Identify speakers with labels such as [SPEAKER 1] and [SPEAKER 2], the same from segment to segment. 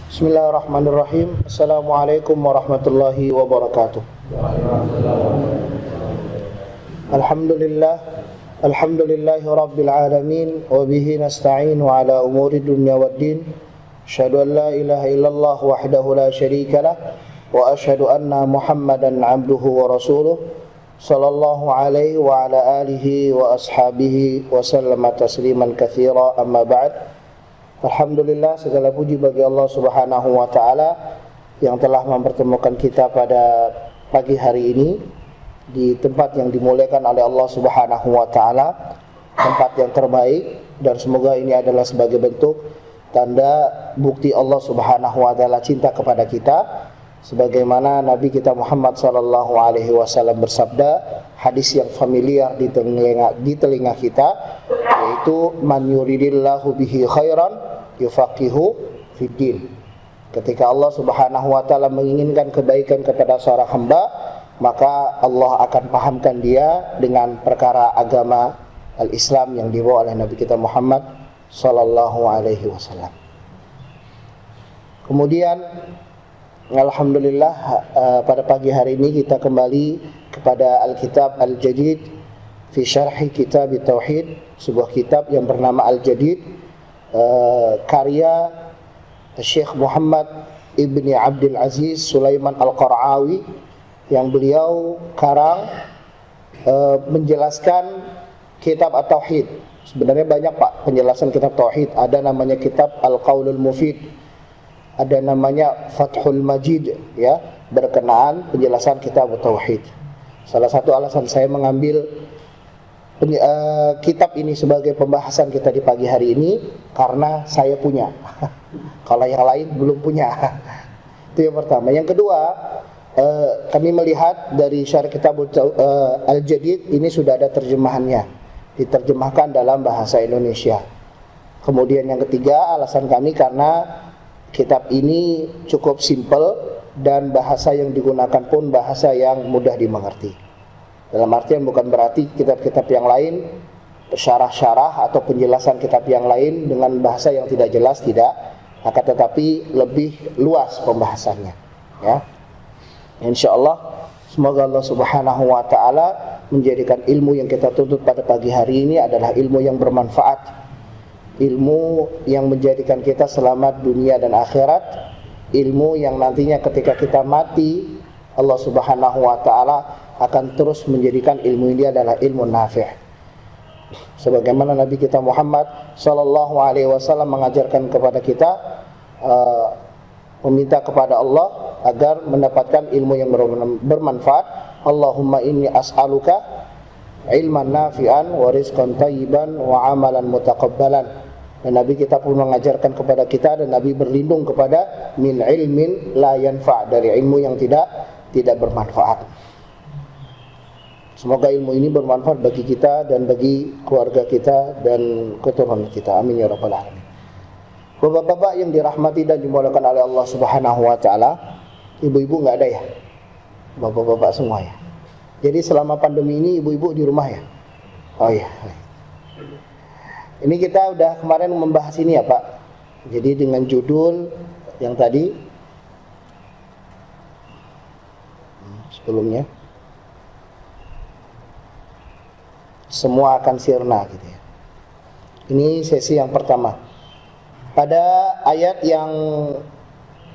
[SPEAKER 1] Bismillahirrahmanirrahim. Assalamualaikum warahmatullahi wabarakatuh. Alhamdulillahi rabbil alamin, wa bihi nasta'inu ala umuri dunya waddin. Asyhadu an la ilaha illallah wahdahu la syarika lah, wa asyhadu anna Muhammadan abduhu wa rasuluh, sallallahu alaihi wa ala alihi wa ashabihi wa sallama tasliman katsira, amma ba'd. Alhamdulillah, segala puji bagi Allah Subhanahu wa taala yang telah mempertemukan kita pada pagi hari ini di tempat yang dimuliakan oleh Allah Subhanahu wa taala, tempat yang terbaik, dan semoga ini adalah sebagai bentuk tanda bukti Allah Subhanahu wa taala cinta kepada kita, sebagaimana Nabi kita Muhammad sallallahu alaihi wasallam bersabda, hadis yang familiar di telinga kita, yaitu man yuridillahu bihi khairan yufaqihu fiddin. Ketika Allah Subhanahu wa taala menginginkan kebaikan kepada seorang hamba, maka Allah akan pahamkan dia dengan perkara agama al-Islam yang dibawa oleh Nabi kita Muhammad sallallahu alaihi wasallam. Kemudian alhamdulillah, pada pagi hari ini kita kembali kepada Al-Kitab Al-Jadid fi Syarhi Kitab Tauhid, sebuah kitab yang bernama Al-Jadid, karya Syekh Muhammad Ibni Abdul Aziz Sulaiman Al-Qara'awi, yang beliau karang menjelaskan kitab At-Tauhid. Sebenarnya banyak Pak penjelasan kitab Tauhid. Ada namanya kitab Al-Qaulul Mufid, ada namanya Fathul Majid, ya, berkenaan penjelasan kitab Tauhid. Salah satu alasan saya mengambil kitab ini sebagai pembahasan kita di pagi hari ini karena saya punya. Kalau yang lain belum punya. Itu yang pertama. Yang kedua, kami melihat dari syarah kitab Al-Jadid ini sudah ada terjemahannya, diterjemahkan dalam bahasa Indonesia. Kemudian yang ketiga, alasan kami karena kitab ini cukup simpel dan bahasa yang digunakan pun bahasa yang mudah dimengerti. Dalam artian bukan berarti kitab-kitab yang lain, syarah-syarah atau penjelasan kitab yang lain dengan bahasa yang tidak jelas, tidak, akan tetapi lebih luas pembahasannya, ya. Insyaallah semoga Allah Subhanahu wa taala menjadikan ilmu yang kita tuntut pada pagi hari ini adalah ilmu yang bermanfaat, ilmu yang menjadikan kita selamat dunia dan akhirat, ilmu yang nantinya ketika kita mati Allah Subhanahu wa taala akan terus menjadikan ilmu ini adalah ilmu nafi'. Sebagaimana Nabi kita Muhammad sallallahu alaihi wasallam mengajarkan kepada kita, meminta kepada Allah agar mendapatkan ilmu yang bermanfaat. Allahumma inni as'aluka ilman nafi'an wa rizqan thayyiban wa amalan mutaqabbalan. Dan Nabi kita pun mengajarkan kepada kita, dan Nabi berlindung kepada min ilmin la yanfa', dari ilmu yang tidak bermanfaat. Semoga ilmu ini bermanfaat bagi kita dan bagi keluarga kita dan keturunan kita. Amin ya rabbal alamin. Bapak-bapak yang dirahmati dan dimuliakan oleh Allah Subhanahu wa taala, ibu-ibu enggak ada ya? Bapak-bapak semua ya. Jadi selama pandemi ini ibu-ibu di rumah ya? Oh iya. Ini kita udah kemarin membahas ini ya Pak. Jadi dengan judul yang tadi sebelumnya, semua akan sirna gitu ya. Ini sesi yang pertama. Pada ayat yang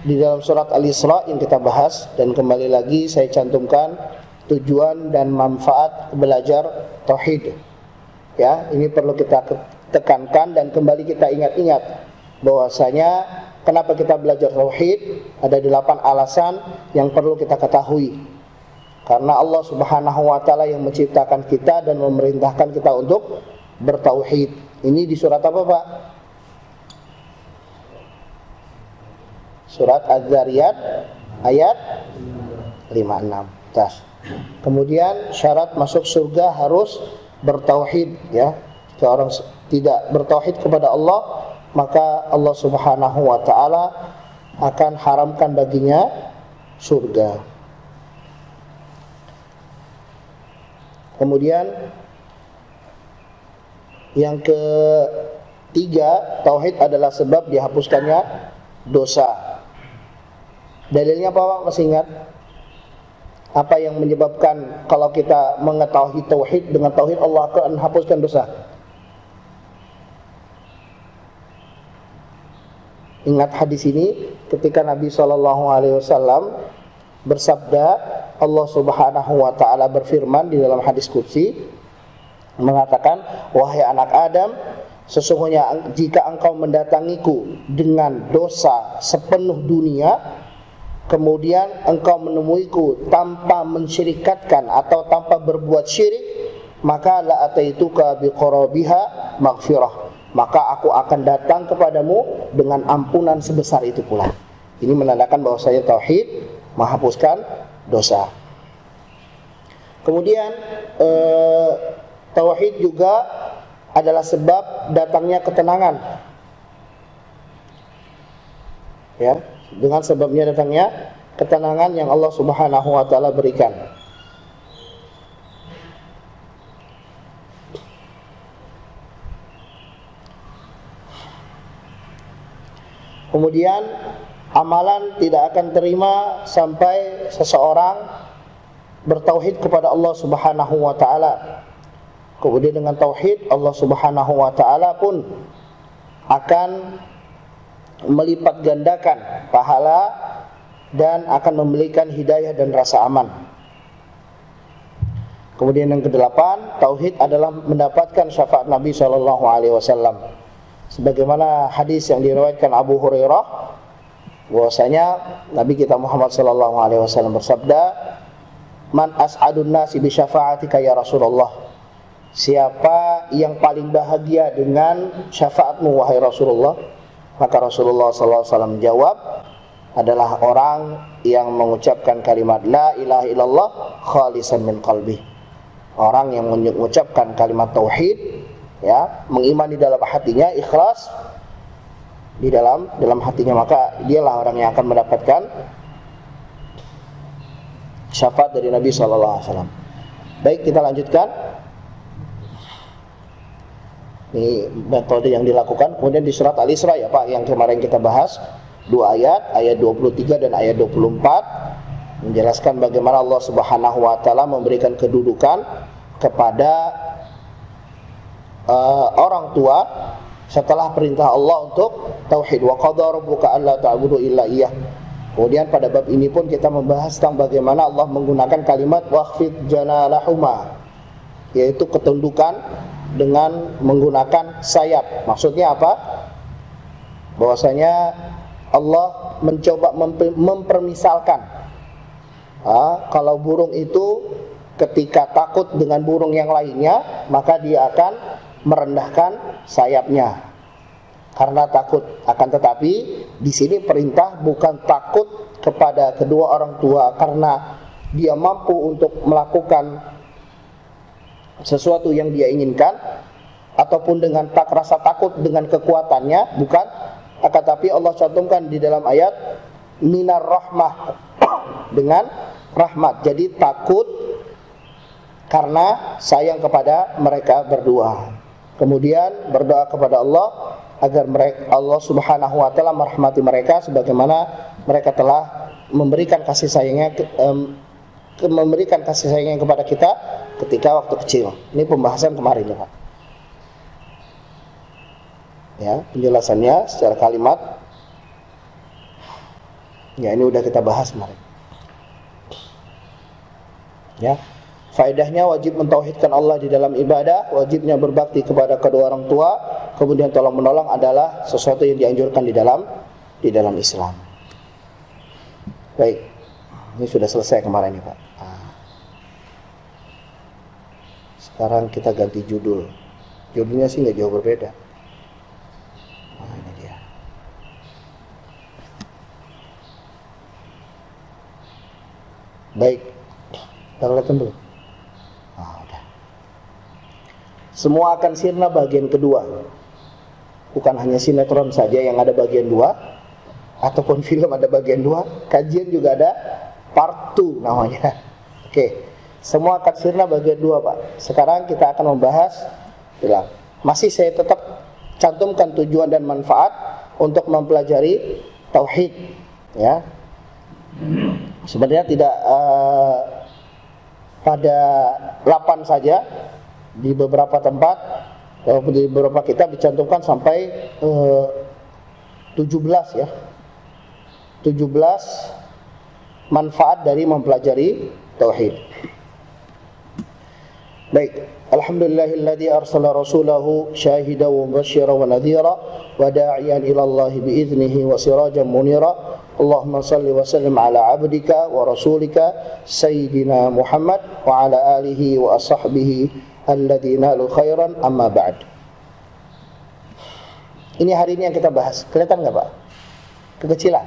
[SPEAKER 1] di dalam surat Al-Isra yang kita bahas, dan kembali lagi saya cantumkan tujuan dan manfaat belajar tauhid. Ya, ini perlu kita tekankan dan kembali kita ingat-ingat bahwasanya kenapa kita belajar tauhid, ada 8 alasan yang perlu kita ketahui. Karena Allah Subhanahu wa taala yang menciptakan kita dan memerintahkan kita untuk bertauhid. Ini di surat apa, Pak? Surat Az-Zariyat ayat 56. Tas. Kemudian syarat masuk surga harus bertauhid, ya. Jika orang tidak bertauhid kepada Allah, maka Allah Subhanahu wa taala akan haramkan baginya surga. Kemudian yang ketiga, tauhid adalah sebab dihapuskannya dosa. Dalilnya apa Pak? Masih ingat? Apa yang menyebabkan kalau kita mengetahui tauhid dengan tauhid Allah akan hapuskan dosa? Ingat hadis ini ketika Nabi SAW bersabda, Allah Subhanahu wa taala berfirman di dalam hadis qudsi mengatakan, wahai anak Adam, sesungguhnya jika engkau mendatangiku dengan dosa sepenuh dunia, kemudian engkau menemuiku tanpa mensyirikatkan atau tanpa berbuat syirik, maka la ataituka biqarabiha maghfirah, maka aku akan datang kepadamu dengan ampunan sebesar itu pula. Ini menandakan bahwasanya tauhid menghapuskan dosa. Kemudian tauhid juga adalah sebab datangnya ketenangan. Ya, dengan sebabnya datangnya ketenangan yang Allah Subhanahu wa taala berikan. Kemudian amalan tidak akan terima sampai seseorang bertauhid kepada Allah Subhanahu wa taala. Kemudian dengan tauhid Allah Subhanahu wa taala pun akan melipat gandakan pahala dan akan memberikan hidayah dan rasa aman. Kemudian yang kedelapan, tauhid adalah mendapatkan syafaat Nabi SAW. Sebagaimana hadis yang diriwayatkan Abu Hurairah, bahwasanya Nabi kita Muhammad SAW bersabda, man as'adun nasi bi syafa'atika ya Rasulullah, siapa yang paling bahagia dengan syafaatmu wahai Rasulullah? Maka Rasulullah SAW menjawab, adalah orang yang mengucapkan kalimat la ilaha illallah khalisan min qalbi, orang yang mengucapkan kalimat tauhid, ya, mengimani dalam hatinya, ikhlas di dalam hatinya, maka dialah orang yang akan mendapatkan syafaat dari Nabi SAW. Baik, kita lanjutkan. Ini metode yang dilakukan. Kemudian di surat Al-Isra ya Pak, yang kemarin kita bahas, 2 ayat, ayat 23 dan ayat 24, menjelaskan bagaimana Allah Subhanahu wa taala memberikan kedudukan kepada orang tua setelah perintah Allah untuk tauhid. Wa qadara rabbuka alla ta'budu illa iyyah. Kemudian pada bab ini pun kita membahas tentang bagaimana Allah menggunakan kalimat waqfid janalahuma, yaitu ketundukan dengan menggunakan sayap. Maksudnya apa? Bahwasanya Allah mencoba mempermisalkan, kalau burung itu ketika takut dengan burung yang lainnya, maka dia akan merendahkan sayapnya karena takut. Akan tetapi di sini perintah bukan takut kepada kedua orang tua karena dia mampu untuk melakukan sesuatu yang dia inginkan, ataupun dengan rasa takut dengan kekuatannya, bukan. Akan tetapi Allah cantumkan di dalam ayat minar rahmah, dengan rahmat. Jadi takut karena sayang kepada mereka berdua. Kemudian berdoa kepada Allah agar Allah Subhanahu wa taala merahmati mereka sebagaimana mereka telah memberikan kasih sayangnya kepada kita ketika waktu kecil. Ini pembahasan kemarin ya Pak. Ya, penjelasannya secara kalimat. Ya, ini udah kita bahas kemarin. Ya. Faedahnya wajib mentauhidkan Allah di dalam ibadah, wajibnya berbakti kepada kedua orang tua, kemudian tolong menolong adalah sesuatu yang dianjurkan di dalam Islam. Baik, ini sudah selesai kemarin ya Pak. Sekarang kita ganti judul. Judulnya sih nggak jauh berbeda. Nah, ini dia. Baik, kita kelihatan dulu. Semua akan sirna bagian kedua. Bukan hanya sinetron saja yang ada bagian 2, ataupun film ada bagian 2, kajian juga ada part 2 namanya. Oke. Semua akan sirna bagian 2 Pak. Sekarang kita akan membahas, masih saya tetap cantumkan tujuan dan manfaat untuk mempelajari tauhid, ya. Sebenarnya tidak pada 8 saja, di beberapa tempat, di beberapa kitab dicantumkan sampai 17 ya. 17 manfaat dari mempelajari tauhid. Baik, alhamdulillahilladzi arsala rasulahu syahidan wa mubasysyiran wa nadhira wa da'iyan ila Allah bi idznihi wa sirajan munira. Allahumma salli wa sallim ala abdika wa rasulika sayyidina Muhammad wa ala alihi wa ashabihi alladzina nalu khairan, amma ba'd. Ini hari ini yang kita bahas. Kelihatan enggak, Pak? Kekecilan.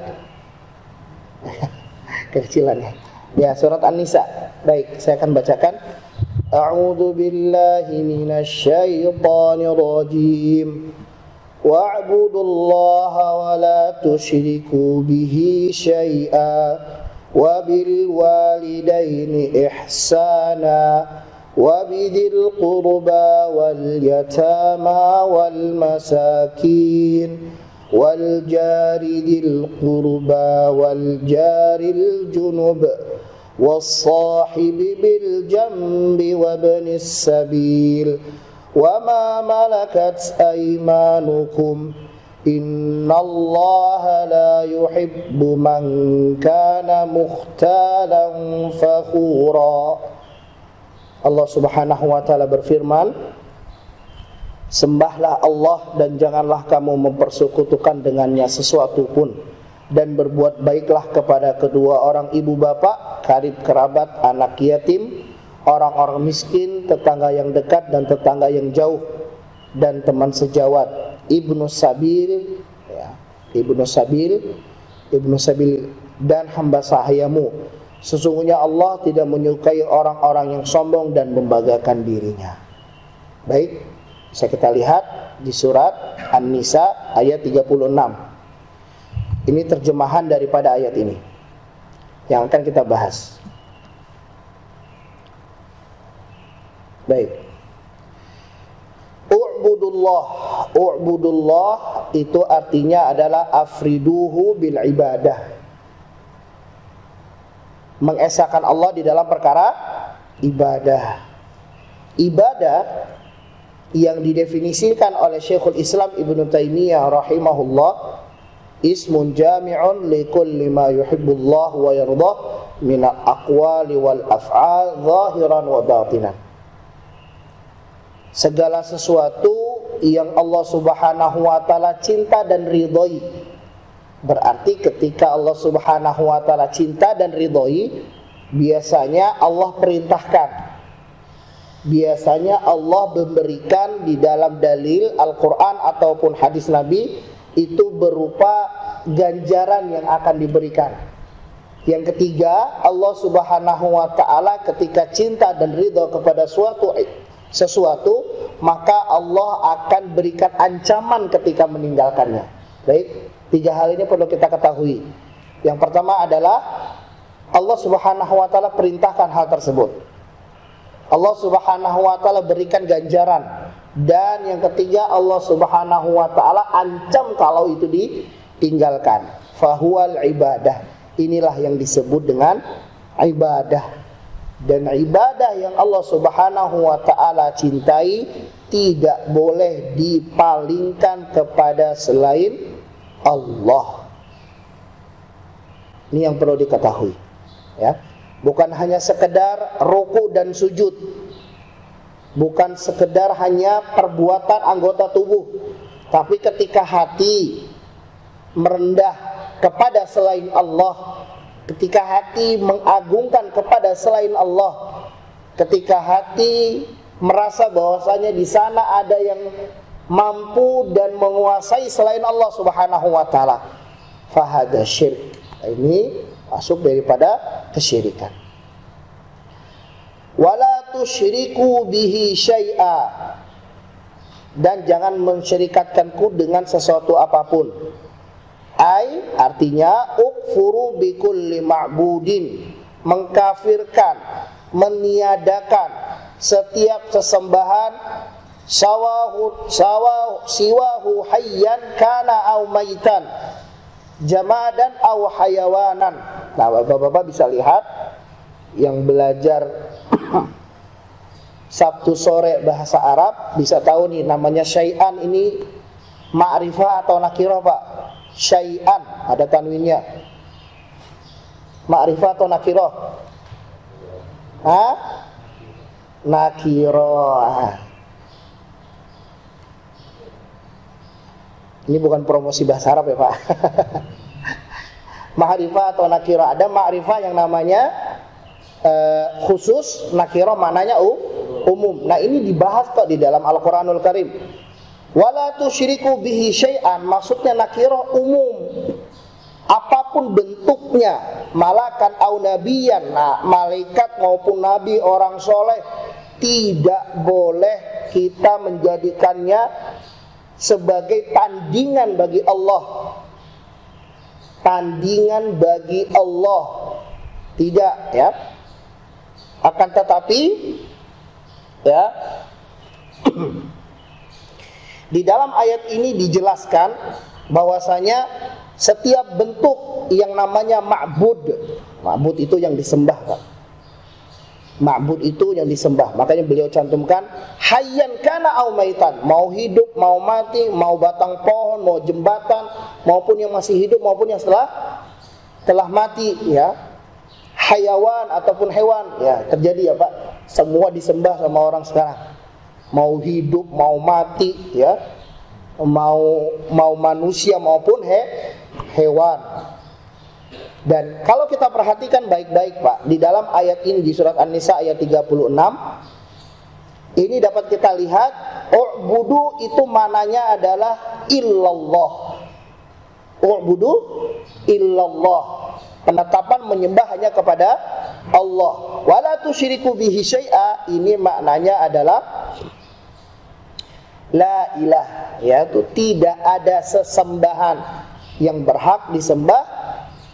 [SPEAKER 1] Kekecilannya. Ya, surat An-Nisa. Baik, saya akan bacakan. A'udzu billahi minasy syaithanir rajim. Wa'budullaha wa la tusyriku bihi syai'a wa bil walidaini ihsana wa bidil qurba wal yatama wal masakin wal jari dil qurba wal jaril junub was-sahibi bil jambi wabnis sabil wa ma malakat aymanukum innallaha la yuhibbu man kana mukhtalan fakhura. Allah Subhanahu wa taala berfirman, sembahlah Allah dan janganlah kamu mempersekutukan dengannya sesuatu pun, dan berbuat baiklah kepada kedua orang ibu bapa, karib kerabat, anak yatim, orang-orang miskin, tetangga yang dekat dan tetangga yang jauh, dan teman sejawat, ibnu sabil, ya, ibnu sabil dan hamba sahayamu. Sesungguhnya Allah tidak menyukai orang-orang yang sombong dan membanggakan dirinya. Baik, bisa kita lihat di surat An-Nisa ayat 36. Ini terjemahan daripada ayat ini yang akan kita bahas. Baik. U'budullah itu artinya adalah afriduhu bil ibadah. Mengesahkan Allah di dalam perkara ibadah. Ibadah yang didefinisikan oleh Syekhul Islam Ibnu Taimiyah rahimahullah, ismun jami'un li kulli ma yuhibbullah wa yardah min al-aqwali wal af'al zahiran wa batinan. Segala sesuatu yang Allah Subhanahu wa taala cinta dan ridhoi. Berarti ketika Allah Subhanahu wa taala cinta dan ridhoi, biasanya Allah perintahkan. Biasanya Allah memberikan di dalam dalil Al-Qur'an ataupun hadis Nabi itu berupa ganjaran yang akan diberikan. Yang ketiga, Allah Subhanahu wa taala ketika cinta dan ridha kepada sesuatu, maka Allah akan berikan ancaman ketika meninggalkannya. Baik, 3 hal ini perlu kita ketahui. Yang pertama adalah Allah Subhanahu wa taala perintahkan hal tersebut. Allah Subhanahu wa taala berikan ganjaran. Dan yang ketiga, Allah Subhanahu wa taala ancam kalau itu ditinggalkan. Fahuwal ibadah. Inilah yang disebut dengan ibadah. Dan ibadah yang Allah Subhanahu wa taala cintai tidak boleh dipalingkan kepada selain Allah. Ini yang perlu diketahui, ya. Bukan hanya sekedar ruku dan sujud. Bukan sekedar hanya perbuatan anggota tubuh, tapi ketika hati merendah kepada selain Allah, ketika hati mengagungkan kepada selain Allah, ketika hati merasa bahwasanya di sana ada yang mampu dan menguasai selain Allah Subhanahu wa taala, fahada syirik. Ini masuk daripada kesyirikan. Wala tusyriku bihi syai'a, dan jangan mensyirikatkanku dengan sesuatu apapun. Ai artinya ukfuru bikulli ma'budin, mengkafirkan, meniadakan setiap sesembahan siwahu hayyan kana au maitan, jamadan au hayawanan. Nah, Bapak-bapak bisa lihat yang belajar Sabtu sore bahasa Arab bisa tahu nih namanya syai'an ini ma'rifah atau nakirah, Pak? Syai'an ada tanwinnya. Ma'rifah atau nakirah? Nakirah. Ini bukan promosi bahasa Arab ya, Pak. Ma'rifah atau nakirah. Ada ma'rifah yang namanya khusus, nakirah maknanya umum. Nah, ini dibahas kok di dalam Al-Qur'anul Karim. Wala tusyriku bihi syai'an, maksudnya nakirah umum. Apapun bentuknya, malakan au nabiyan, nah, malaikat maupun nabi, orang soleh, tidak boleh kita menjadikannya sebagai tandingan bagi Allah. Tandingan bagi Allah. Tidak, ya. Akan tetapi, ya, di dalam ayat ini dijelaskan bahwasanya setiap bentuk yang namanya ma'bud, ma'bud itu yang disembah, Pak. Ma'bud itu yang disembah. Makanya beliau cantumkan hayyan kana au maitan, mau hidup, mau mati, mau batang pohon, mau jembatan, maupun yang masih hidup maupun yang telah mati, ya. Hayawan ataupun hewan, ya, terjadi ya, Pak. Semua disembah sama orang sekarang. Mau hidup, mau mati, ya. Mau manusia maupun hewan. Dan kalau kita perhatikan baik-baik, Pak, di dalam ayat ini di surat An-Nisa ayat 36, ini dapat kita lihat u'budu itu mananya adalah illallah. U'budu illallah. Penetapan menyembah hanya kepada Allah. Wala tusyriku bihi syai'a, ini maknanya adalah la ilah, yaitu tidak ada sesembahan yang berhak disembah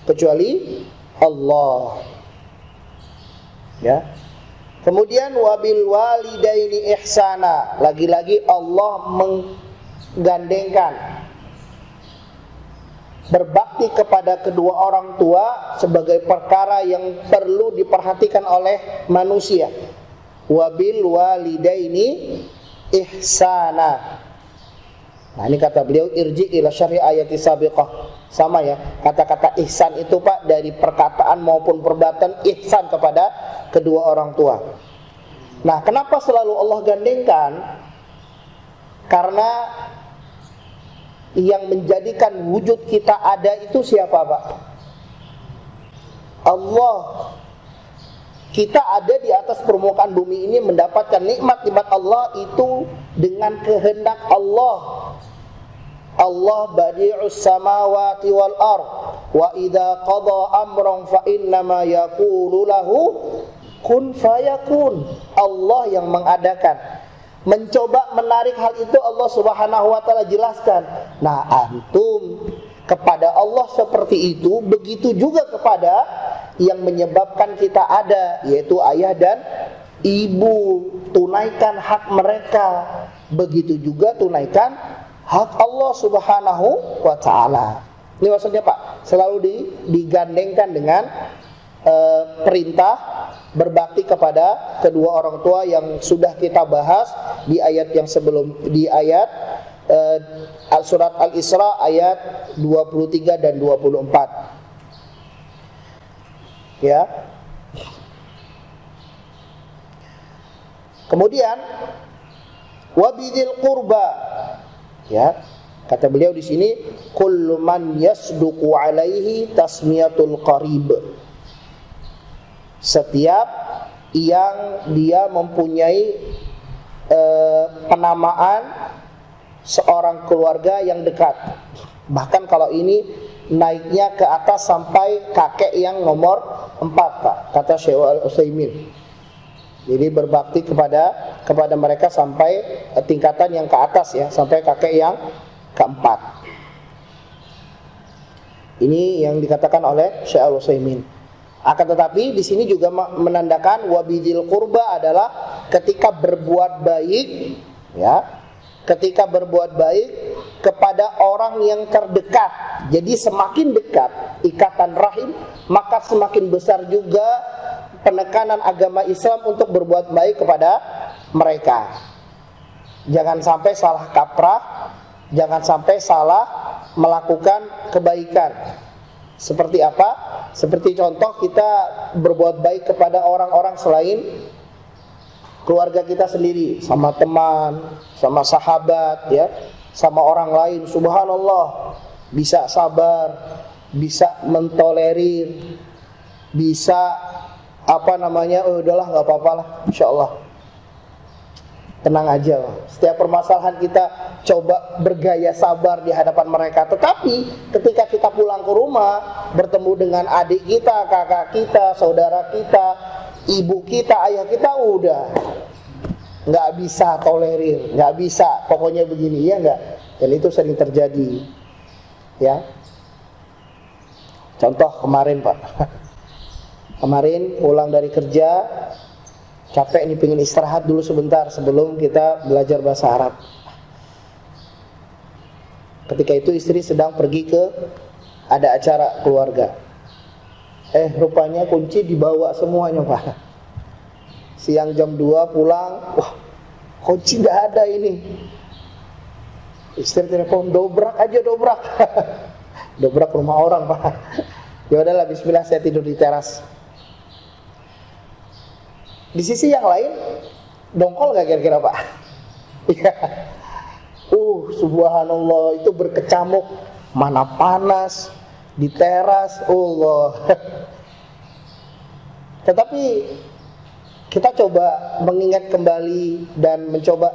[SPEAKER 1] kecuali Allah. Ya. Kemudian wabil walidaini ihsana, lagi-lagi Allah menggandengkan berbakti kepada kedua orang tua sebagai perkara yang perlu diperhatikan oleh manusia. Wabil walidaini ihsana. Nah, ini kata beliau irji ila syarhi ayati sabiqah. Sama ya, kata-kata ihsan itu, Pak, dari perkataan maupun perbuatan ihsan kepada kedua orang tua. Nah, kenapa selalu Allah gandengkan? Karena yang menjadikan wujud kita ada itu siapa, Pak? Allah. Kita ada di atas permukaan bumi ini mendapatkan nikmat-nikmat Allah itu dengan kehendak Allah. Allah badi'us samawati wal ard wa idza qada amran fa innama yaqulu lahu kun fayakun. Allah yang mengadakan. Mencoba menarik hal itu Allah Subhanahu wa taala jelaskan. Nah, antum kepada Allah seperti itu, begitu juga kepada yang menyebabkan kita ada, yaitu ayah dan ibu. Tunaikan hak mereka. Begitu juga tunaikan hak Allah Subhanahu wa taala. Ini maksudnya, Pak, selalu digandengkan dengan perintah berbakti kepada kedua orang tua yang sudah kita bahas di ayat yang sebelum, di ayat surat Al-Isra ayat 23 dan 24. Ya. Kemudian wabidil qurba, ya, kata beliau di sini kullu man yasduqu alaihi tasmiyatul qarib. Setiap yang dia mempunyai penamaan seorang keluarga yang dekat. Bahkan kalau ini naiknya ke atas sampai kakek yang nomor 4, Pak, kata Syekh Al-Utsaimin. Jadi berbakti kepada mereka sampai tingkatan yang ke atas, ya, sampai kakek yang keempat. Ini yang dikatakan oleh Syekh Al-Utsaimin. Akan tetapi di sini juga menandakan wabidil qurba adalah ketika berbuat baik, ya. Ketika berbuat baik kepada orang yang terdekat. Jadi semakin dekat ikatan rahim, maka semakin besar juga penekanan agama Islam untuk berbuat baik kepada mereka. Jangan sampai salah kaprah, jangan sampai salah melakukan kebaikan. Seperti apa? Seperti contoh, kita berbuat baik kepada orang-orang selain keluarga kita sendiri, sama teman, sama sahabat, ya, sama orang lain. Subhanallah, bisa sabar, bisa mentolerir, bisa udahlah nggak apa-apa lah, insyaallah. Tenang aja, setiap permasalahan kita coba bergaya sabar di hadapan mereka. Tetapi ketika kita pulang ke rumah, bertemu dengan adik kita, kakak kita, saudara kita, ibu kita, ayah kita, udah nggak bisa tolerir, nggak bisa, pokoknya begini, ya nggak? Dan itu sering terjadi, ya. Contoh kemarin, Pak, kemarin pulang dari kerja, capek nih, pengen istirahat dulu sebentar sebelum kita belajar bahasa Arab. Ketika itu istri sedang pergi ke ada acara keluarga. Rupanya kunci dibawa semuanya, Pak. Siang jam 2 pulang, wah, kunci nggak ada ini. Istri telepon, dobrak aja, dobrak. Dobrak rumah orang, Pak. Ya udahlah, bismillah, saya tidur di teras. Di sisi yang lain, dongkol gak kira-kira, Pak? Iya. Subhanallah, itu berkecamuk, mana panas di teras, Allah. Tetapi kita coba mengingat kembali dan mencoba,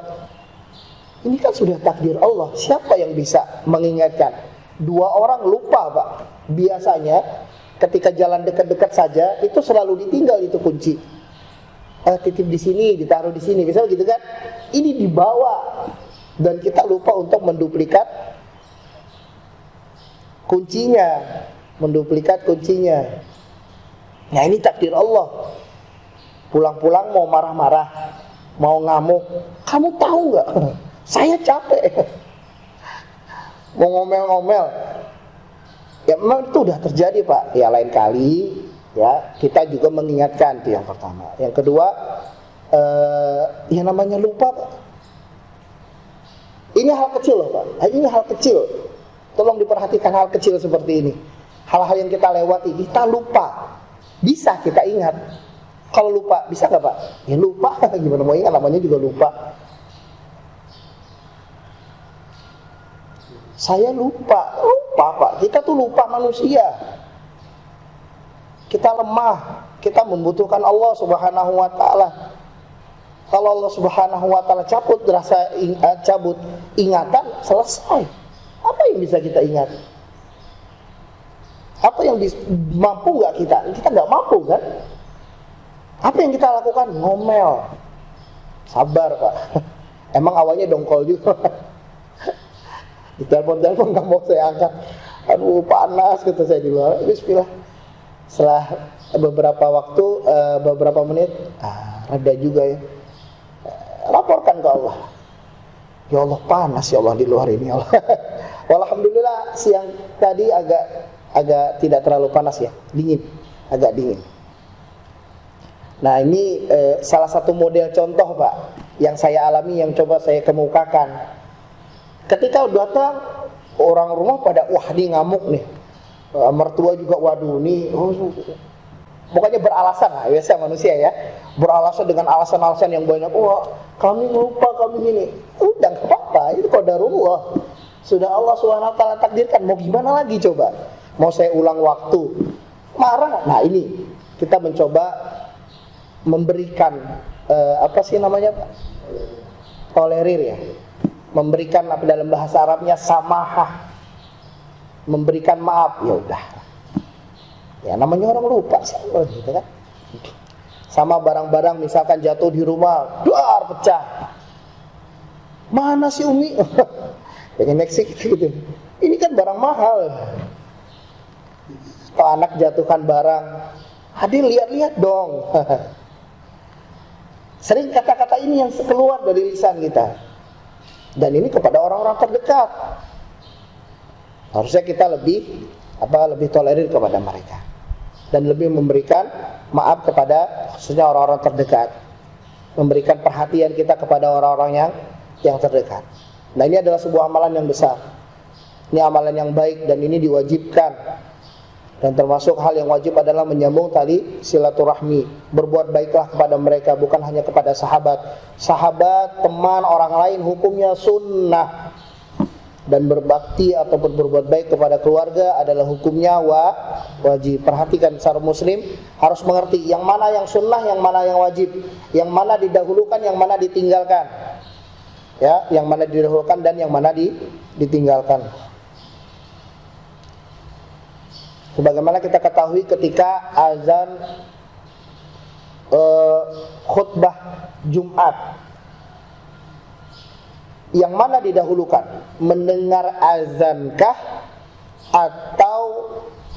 [SPEAKER 1] ini kan sudah takdir Allah, siapa yang bisa mengingatkan? 2 orang lupa, Pak. Biasanya ketika jalan dekat-dekat saja, itu selalu ditinggal itu kunci. Titip di sini, ditaruh di sini, misalnya gitu kan. Ini dibawa dan kita lupa untuk menduplikat kuncinya, Nah, ini takdir Allah. Pulang-pulang mau marah-marah, mau ngamuk, kamu tahu nggak? Saya capek. Mau ngomel-ngomel. Ya memang itu udah terjadi, Pak. Ya lain kali, ya kita juga mengingatkan, itu yang pertama. Yang kedua, yang namanya lupa, Pak. Ini hal kecil loh, Pak. Ini hal kecil. Tolong diperhatikan hal kecil seperti ini. Hal-hal yang kita lewati, kita lupa. Bisa kita ingat. Kalau lupa, bisa nggak, Pak? Ya lupa. Gimana mau ingat, namanya juga lupa. Saya lupa, Pak. Kita tuh lupa manusia. Kita lemah, kita membutuhkan Allah Subhanahu wa taala. Kalau Allah Subhanahu wa taala cabut ingatan, selesai. Apa yang bisa kita ingat? Apa yang mampu nggak kita? Kita nggak mampu, kan? Apa yang kita lakukan? Ngomel. Sabar, Pak. Emang awalnya dongkol juga. Di telepon nggak mau saya angkat. Aduh, panas, kata saya di luar. Bismillah. Setelah beberapa waktu, beberapa menit, reda juga ya. Laporkan ke Allah. Ya Allah, panas ya Allah di luar ini, Allah. Alhamdulillah siang tadi agak tidak terlalu panas ya, dingin, agak dingin. Nah, ini salah satu model contoh, Pak, yang saya alami, yang coba saya kemukakan. Ketika datang orang rumah pada, wah, dia ngamuk nih. Mertua juga, waduh, nih, pokoknya beralasan lah, biasa manusia ya, beralasan dengan alasan-alasan yang banyak. Wah, kami lupa, kami gini. Udah nggak apa-apa, itu qadarullah. Sudah Allah SWT takdirkan. Mau gimana lagi coba? Mau saya ulang waktu? Marah. Nah, ini kita mencoba memberikan tolerir ya. Memberikan dalam bahasa Arabnya samahah. Memberikan maaf, ya udah. Ya namanya orang lupa sih, gitu kan. Sama barang-barang misalkan jatuh di rumah, duar, pecah. Mana si Umi? Pengen next gitu. Ini kan barang mahal. Kalau anak jatuhkan barang, hadir lihat-lihat dong. Sering kata-kata ini yang keluar dari lisan kita. Dan ini kepada orang-orang terdekat. Harusnya kita lebih tolerir kepada mereka dan lebih memberikan maaf kepada khususnya orang-orang terdekat, memberikan perhatian kita kepada orang-orang yang terdekat. Nah, ini adalah sebuah amalan yang besar. Ini amalan yang baik dan ini diwajibkan. Dan termasuk hal yang wajib adalah menyambung tali silaturahmi. Berbuat baiklah kepada mereka, bukan hanya kepada sahabat. Sahabat, teman, orang lain hukumnya sunnah. Dan berbakti ataupun berbuat baik kepada keluarga adalah hukumnya wajib. Perhatikan, seorang muslim harus mengerti yang mana yang sunnah, yang mana yang wajib, yang mana didahulukan, yang mana ditinggalkan. Ya, yang mana didahulukan dan yang mana ditinggalkan. Sebagaimana kita ketahui ketika azan khutbah Jumat, yang mana didahulukan? Mendengar azankah atau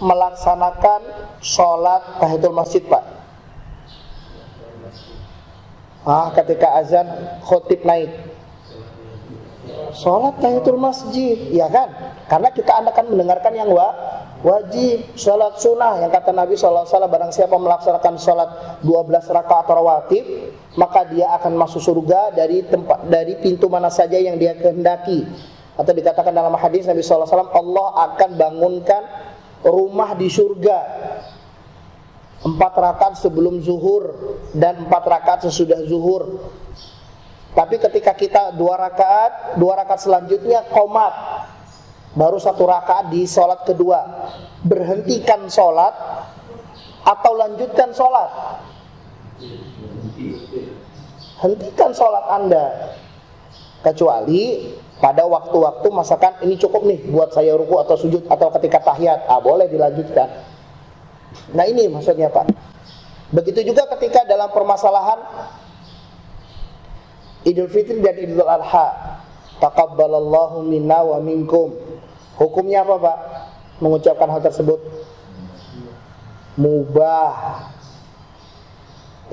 [SPEAKER 1] melaksanakan sholat tahiyatul masjid, Pak? Ketika azan khotib naik, sholat tahiyatul masjid, ya kan? Karena kita akan mendengarkan yang wajib. Sholat sunnah yang kata Nabi SAW, barang siapa melaksanakan sholat 12 rakaat rawatib, maka dia akan masuk surga dari pintu mana saja yang dia kehendaki. Atau dikatakan dalam hadis Nabi SAW, Allah akan bangunkan rumah di surga 4 rakaat sebelum zuhur dan 4 rakaat sesudah zuhur. Tapi ketika kita 2 rakaat selanjutnya qomat, baru 1 rakaat di sholat kedua, berhentikan sholat atau lanjutkan sholat? Hentikan sholat Anda. Kecuali pada waktu-waktu masakan ini cukup nih buat saya ruku atau sujud atau ketika tahiyat, boleh dilanjutkan. Nah, ini maksudnya, Pak. Begitu juga ketika dalam permasalahan Idul Fitri dan Idul Adha. Taqabbalallahu minna wa minkum. Hukumnya apa, Pak? Mengucapkan hal tersebut mubah.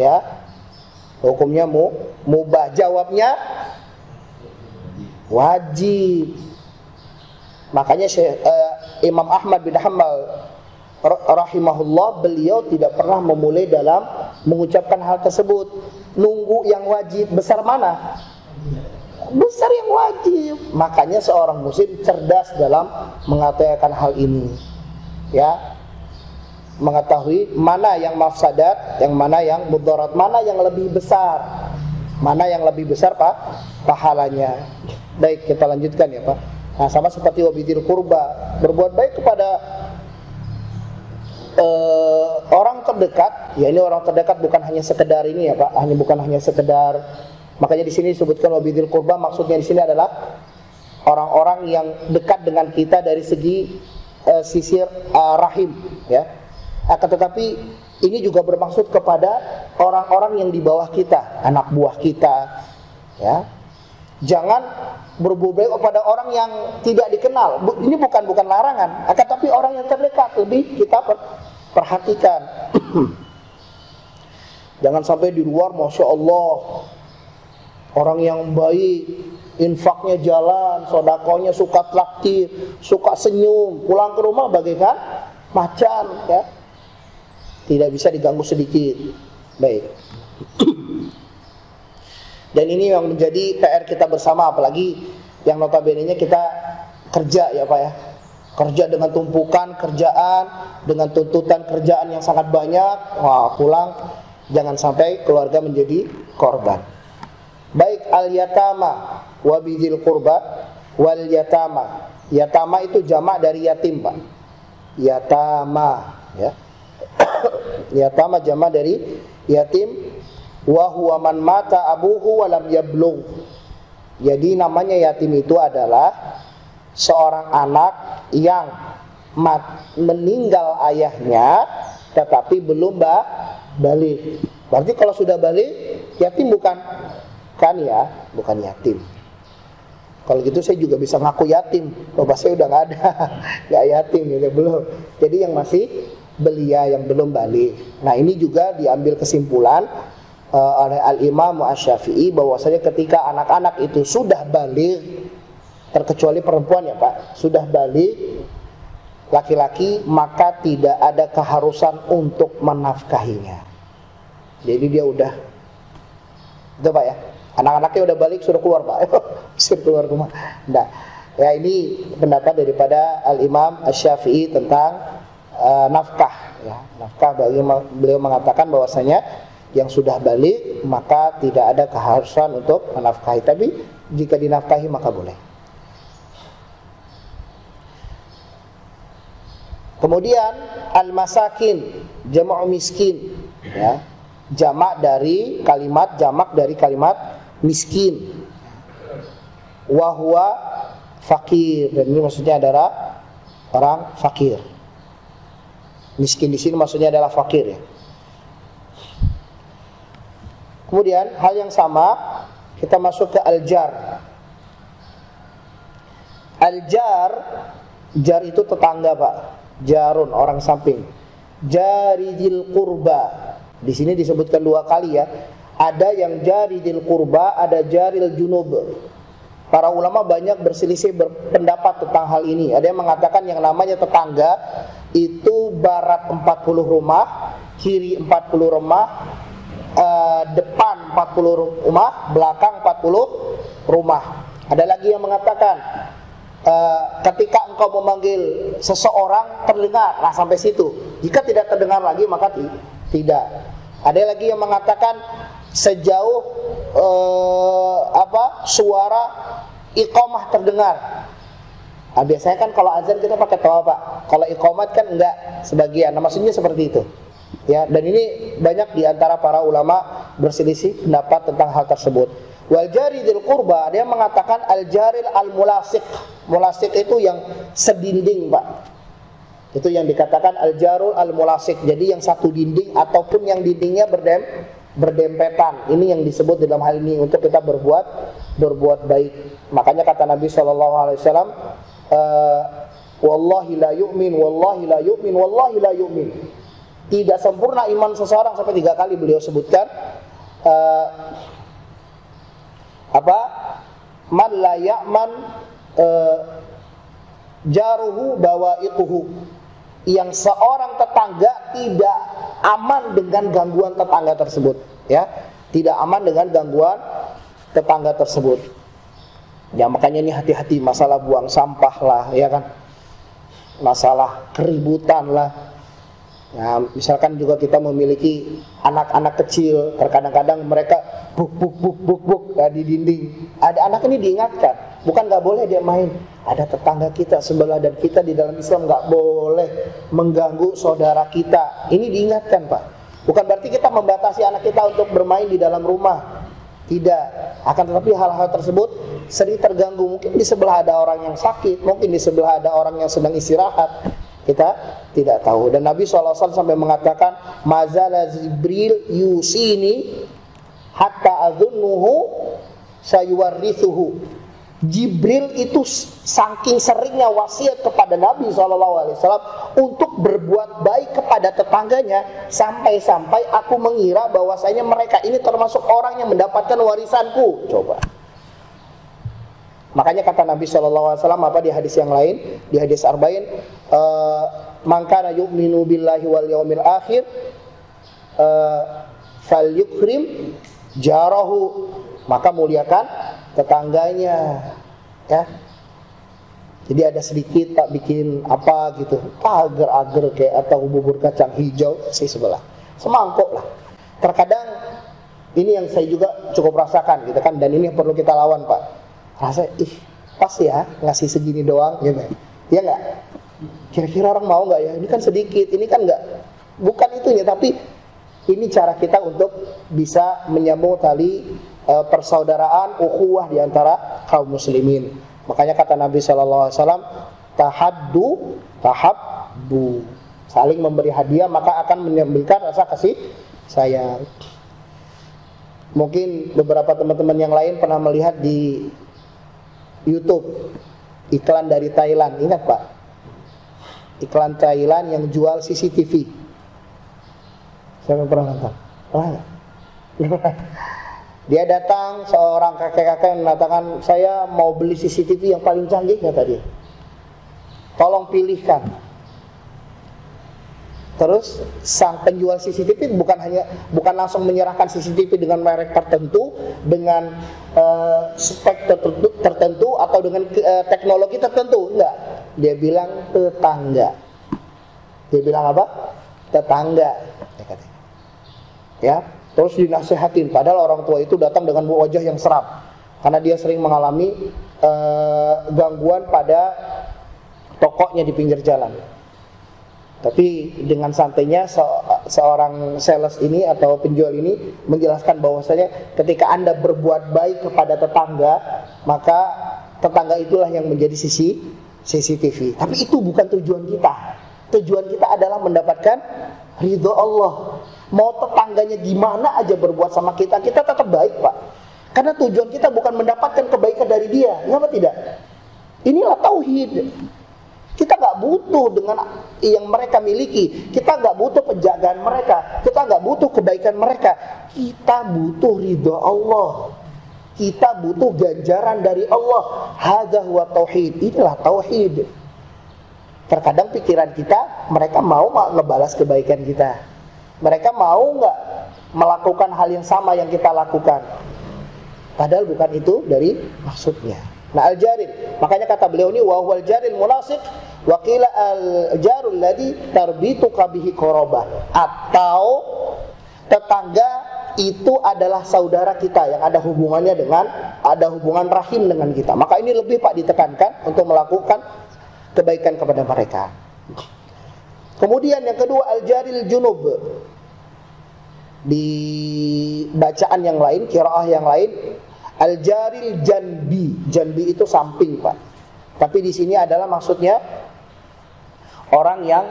[SPEAKER 1] Ya. Hukumnya mubah. Jawabnya wajib. Makanya Imam Ahmad bin Hanbal rahimahullah, beliau tidak pernah memulai dalam mengucapkan hal tersebut. Nunggu yang wajib. Besar mana? Besar yang wajib. Makanya seorang muslim cerdas dalam mengatakan hal ini, ya, mengetahui mana yang mafsadat, yang mana yang mudarat, mana yang lebih besar, Pak, pahalanya. Baik, kita lanjutkan ya, Pak. Nah, sama seperti wabidzil qurba, berbuat baik kepada orang terdekat. Ya, ini orang terdekat bukan hanya sekedar ini ya, Pak, bukan hanya sekedar. Makanya di sini disebutkan wabidzil qurba, maksudnya di sini adalah orang-orang yang dekat dengan kita dari segi sisi rahim, ya. Akan tetapi ini juga bermaksud kepada orang-orang yang di bawah kita, anak buah kita, ya. Jangan berbuat baik kepada orang yang tidak dikenal. Ini bukan larangan, akan tetapi orang yang terdekat lebih kita perhatikan. Jangan sampai di luar, masya Allah, orang yang baik, infaknya jalan, sodakonya suka traktir, suka senyum, pulang ke rumah bagaikan macan, ya, tidak bisa diganggu sedikit. Baik. Dan ini yang menjadi PR kita bersama, apalagi yang notabene-nya kita kerja ya, Pak, ya. Kerja dengan tumpukan kerjaan, dengan tuntutan kerjaan yang sangat banyak. Pulang jangan sampai keluarga menjadi korban. Baik, al-yatama wabidzil qurba wal yatama. Yatama itu jamak dari yatim, Pak. Yatama, ya. Yatama jamak dari yatim. Wa huwa man mata abuhu wa lam yablugh. Jadi namanya yatim itu adalah seorang anak yang meninggal ayahnya tetapi belum balik. Berarti kalau sudah balik yatim bukan ya, bukan yatim. Kalau gitu saya juga bisa ngaku yatim. Bapak saya udah nggak ada, nggak yatim gitu, belum. Jadi yang masih belia, yang belum balik. Nah, ini juga diambil kesimpulan oleh Al-Imam Asy-Syafi'i bahwasanya ketika anak-anak itu sudah balik, terkecuali perempuan ya Pak, sudah balik laki-laki, maka tidak ada keharusan untuk menafkahinya. Jadi dia udah, itu Pak ya, anak-anaknya udah balik, sudah keluar Pak, suruh keluar rumah. Nah, ya ini pendapat daripada Al-Imam Asy-Syafi'i tentang nafkah ya. Nafkah, beliau mengatakan bahwasanya yang sudah balik maka tidak ada keharusan untuk menafkahi, tapi jika dinafkahi maka boleh. Kemudian al-masakin, jamak miskin ya. Jamak dari kalimat miskin. Wa huwa fakir, dan ini maksudnya adalah orang fakir. Miskin di sini maksudnya adalah fakir ya. Kemudian hal yang sama kita masuk ke al-jar. Al-jar, jar itu tetangga Pak. Jarun, orang samping. Jaridil qurba. Di sini disebutkan 2 kali ya. Ada yang jaridil qurba, ada jaril junub. Para ulama banyak berselisih berpendapat tentang hal ini. Ada yang mengatakan yang namanya tetangga itu barat 40 rumah, kiri 40 rumah, depan 40 rumah, belakang 40 rumah. Ada lagi yang mengatakan ketika engkau memanggil seseorang terdengar, nah sampai situ. Jika tidak terdengar lagi maka tidak. Ada lagi yang mengatakan sejauh suara iqamah terdengar. Nah, biasanya kan kalau azan kita pakai tawa Pak. Kalau iqamat kan enggak, sebagian. Nah, maksudnya seperti itu. Ya, dan ini banyak di antara para ulama berselisih pendapat tentang hal tersebut. Wal jaridil qurba, ada yang mengatakan al jaril al mulasik. Mulasik itu yang sedinding Pak. Itu yang dikatakan al jarul al mulasik. Jadi yang satu dinding ataupun yang dindingnya berdempetan. Ini yang disebut dalam hal ini untuk kita berbuat baik. Makanya kata Nabi SAW, wallahi la yu'min, wallahi la yu'min, wallahi la yu'min. Tidak sempurna iman seseorang, sampai 3 kali beliau sebutkan. Man la ya'man jaruhu bawa'iquhu. Yang seorang tetangga tidak aman dengan gangguan tetangga tersebut ya. Tidak aman dengan gangguan tetangga tersebut. Ya makanya ini hati-hati masalah buang sampah lah ya kan. Masalah keributan lah. Ya, misalkan juga kita memiliki anak-anak kecil, terkadang-kadang mereka buk ya, di dinding. Ada anak ini diingatkan, bukan nggak boleh dia main. Ada tetangga kita sebelah, dan kita di dalam Islam nggak boleh mengganggu saudara kita. Ini diingatkan Pak. Bukan berarti kita membatasi anak kita untuk bermain di dalam rumah. Tidak. Akan tetapi hal-hal tersebut sering terganggu. Mungkin di sebelah ada orang yang sakit, mungkin di sebelah ada orang yang sedang istirahat. Kita tidak tahu. Dan Nabi SAW sampai mengatakan, mazala Jibril yusini hatta adhunnuhu sayuwarrithuhu. Jibril itu saking seringnya wasiat kepada Nabi SAW untuk berbuat baik kepada tetangganya, sampai-sampai aku mengira bahwasanya mereka ini termasuk orang yang mendapatkan warisanku. Coba. Makanya kata Nabi SAW apa di hadis yang lain, di hadis Arba'in, man kana yu'minu billahi wal yaumil akhir falyukrim jarahu, maka muliakan tetangganya ya. Jadi ada sedikit tak bikin apa gitu, agar-agar kayak atau bubur kacang hijau sih sebelah, semangkok lah. Terkadang ini yang saya juga cukup rasakan gitu kan, dan ini yang perlu kita lawan Pak. Rasa pas ya ngasih segini doang gitu. Ya enggak? Kira-kira orang mau enggak ya? Ini kan sedikit, ini kan enggak, bukan itunya, tapi ini cara kita untuk bisa menyambung tali persaudaraan, ukhuwah di antara kaum muslimin. Makanya kata Nabi SAW, tahabbu, saling memberi hadiah maka akan menimbulkan rasa kasih sayang. Mungkin beberapa teman-teman yang lain pernah melihat di YouTube iklan dari Thailand. Ingat Pak? Iklan Thailand yang jual CCTV. Siapa yang pernah nonton? Pernah nggak? Dia datang, seorang kakek-kakek mengatakan, saya mau beli CCTV yang paling canggih, kata dia. Tolong pilihkan. Terus sang penjual CCTV bukan langsung menyerahkan CCTV dengan merek tertentu, dengan spek tertentu atau dengan teknologi tertentu, enggak. Dia bilang tetangga. Dia bilang apa? Tetangga. Ya. Terus dinasihatin, padahal orang tua itu datang dengan wajah yang seram karena dia sering mengalami gangguan pada tokonya di pinggir jalan. Tapi dengan santainya seorang sales ini atau penjual ini menjelaskan bahwasanya ketika Anda berbuat baik kepada tetangga, maka tetangga itulah yang menjadi CCTV. Tapi itu bukan tujuan kita. Tujuan kita adalah mendapatkan ridho Allah. Mau tetangganya gimana aja berbuat sama kita, kita tetap baik, Pak. Karena tujuan kita bukan mendapatkan kebaikan dari dia, ya apa tidak? Inilah tauhid. Kita nggak butuh dengan yang mereka miliki, kita nggak butuh penjagaan mereka, kita nggak butuh kebaikan mereka. Kita butuh ridho Allah. Kita butuh ganjaran dari Allah. Hadza huwa tauhid. Inilah tauhid. Terkadang pikiran kita, mereka mau ngebalas kebaikan kita. Mereka mau nggak melakukan hal yang sama yang kita lakukan. Padahal bukan itu dari maksudnya. Nah, al-jaril, makanya kata beliau ini wa huwal jaril munasik wa qila al-jarul ladzi tarbituka bihi qarabah. Atau tetangga itu adalah saudara kita yang ada hubungannya ada hubungan rahim dengan kita. Maka ini lebih, Pak, ditekankan untuk melakukan kebaikan kepada mereka. Kemudian yang kedua, al-jaril junub. Di bacaan yang lain, qiraah yang lain, al-jaril janbi. Janbi itu samping, Pak. Tapi di sini adalah maksudnya orang yang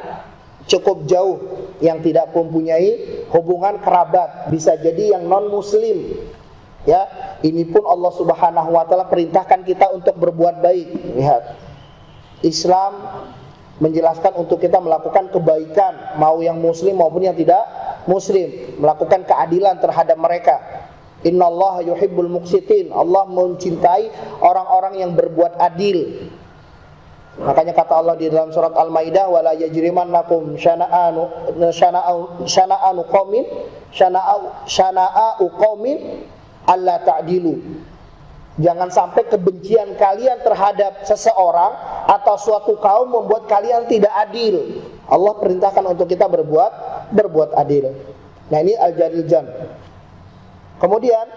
[SPEAKER 1] cukup jauh, yang tidak mempunyai hubungan kerabat, bisa jadi yang non muslim. Ya, ini pun Allah Subhanahu wa taala perintahkan kita untuk berbuat baik. Lihat. Islam menjelaskan untuk kita melakukan kebaikan, mau yang muslim maupun yang tidak muslim, melakukan keadilan terhadap mereka. Innallaha yuhibbul muqsitin. Allah mencintai orang-orang yang berbuat adil. Makanya kata Allah di dalam surat Al-Maidah, wala yajrimannakum syana'u qaumin alla ta'dilu. Jangan sampai kebencian kalian terhadap seseorang atau suatu kaum membuat kalian tidak adil. Allah perintahkan untuk kita berbuat adil. Nah, ini al-jaril jan. Kemudian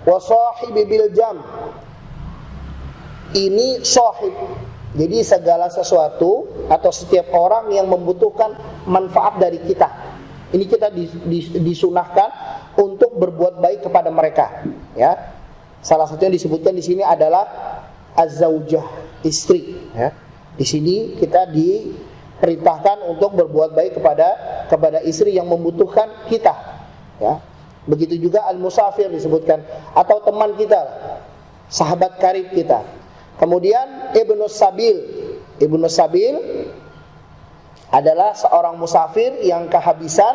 [SPEAKER 1] wa sahibi bil jam. Ini sahib. Jadi segala sesuatu atau setiap orang yang membutuhkan manfaat dari kita. Ini kita disunahkan untuk berbuat baik kepada mereka, ya. Salah satu yang disebutkan di sini adalah az-zaujah, istri, ya. Di sini kita diperintahkan untuk berbuat baik kepada istri yang membutuhkan kita, ya. Begitu juga al-musafir disebutkan, atau teman kita, sahabat karib kita. Kemudian ibnu sabil adalah seorang musafir yang kehabisan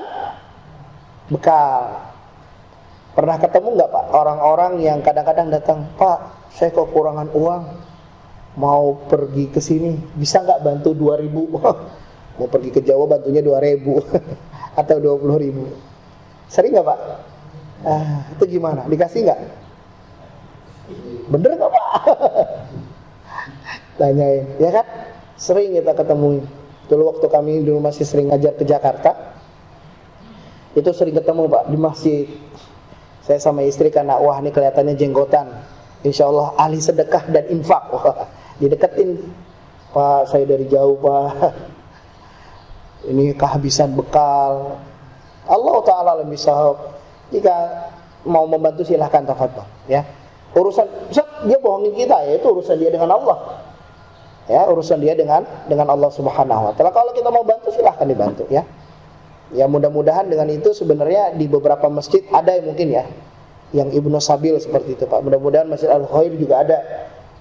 [SPEAKER 1] bekal. Pernah ketemu nggak, Pak, orang-orang yang kadang-kadang datang, Pak, saya kekurangan uang, mau pergi ke sini, bisa nggak bantu 2.000? Mau pergi ke Jawa bantunya 2.000 atau 20.000. Sering nggak, Pak? Itu gimana? Dikasih nggak? Bener nggak, Pak? Tanyain, ya kan? Sering kita ketemuin. Dulu waktu kami dulu masih sering ngajar ke Jakarta, itu sering ketemu, Pak, di masjid. Saya sama istri karena wah ini kelihatannya jenggotan, insya Allah ahli sedekah dan infak. Wah, dideketin, Pak, saya dari jauh, Pak, ini kehabisan bekal. Allah Ta'ala lebih sahab. Jika mau membantu silahkan tafadhol, ya. Urusan dia bohongin kita, ya itu urusan dia dengan Allah. Ya, urusan dia dengan Allah Subhanahu wa taala. Kalau kita mau bantu silahkan dibantu, ya. Ya, mudah-mudahan dengan itu sebenarnya di beberapa masjid ada yang mungkin ya yang Ibnu Sabil seperti itu, Pak. Mudah-mudahan Masjid Al-Khair juga ada.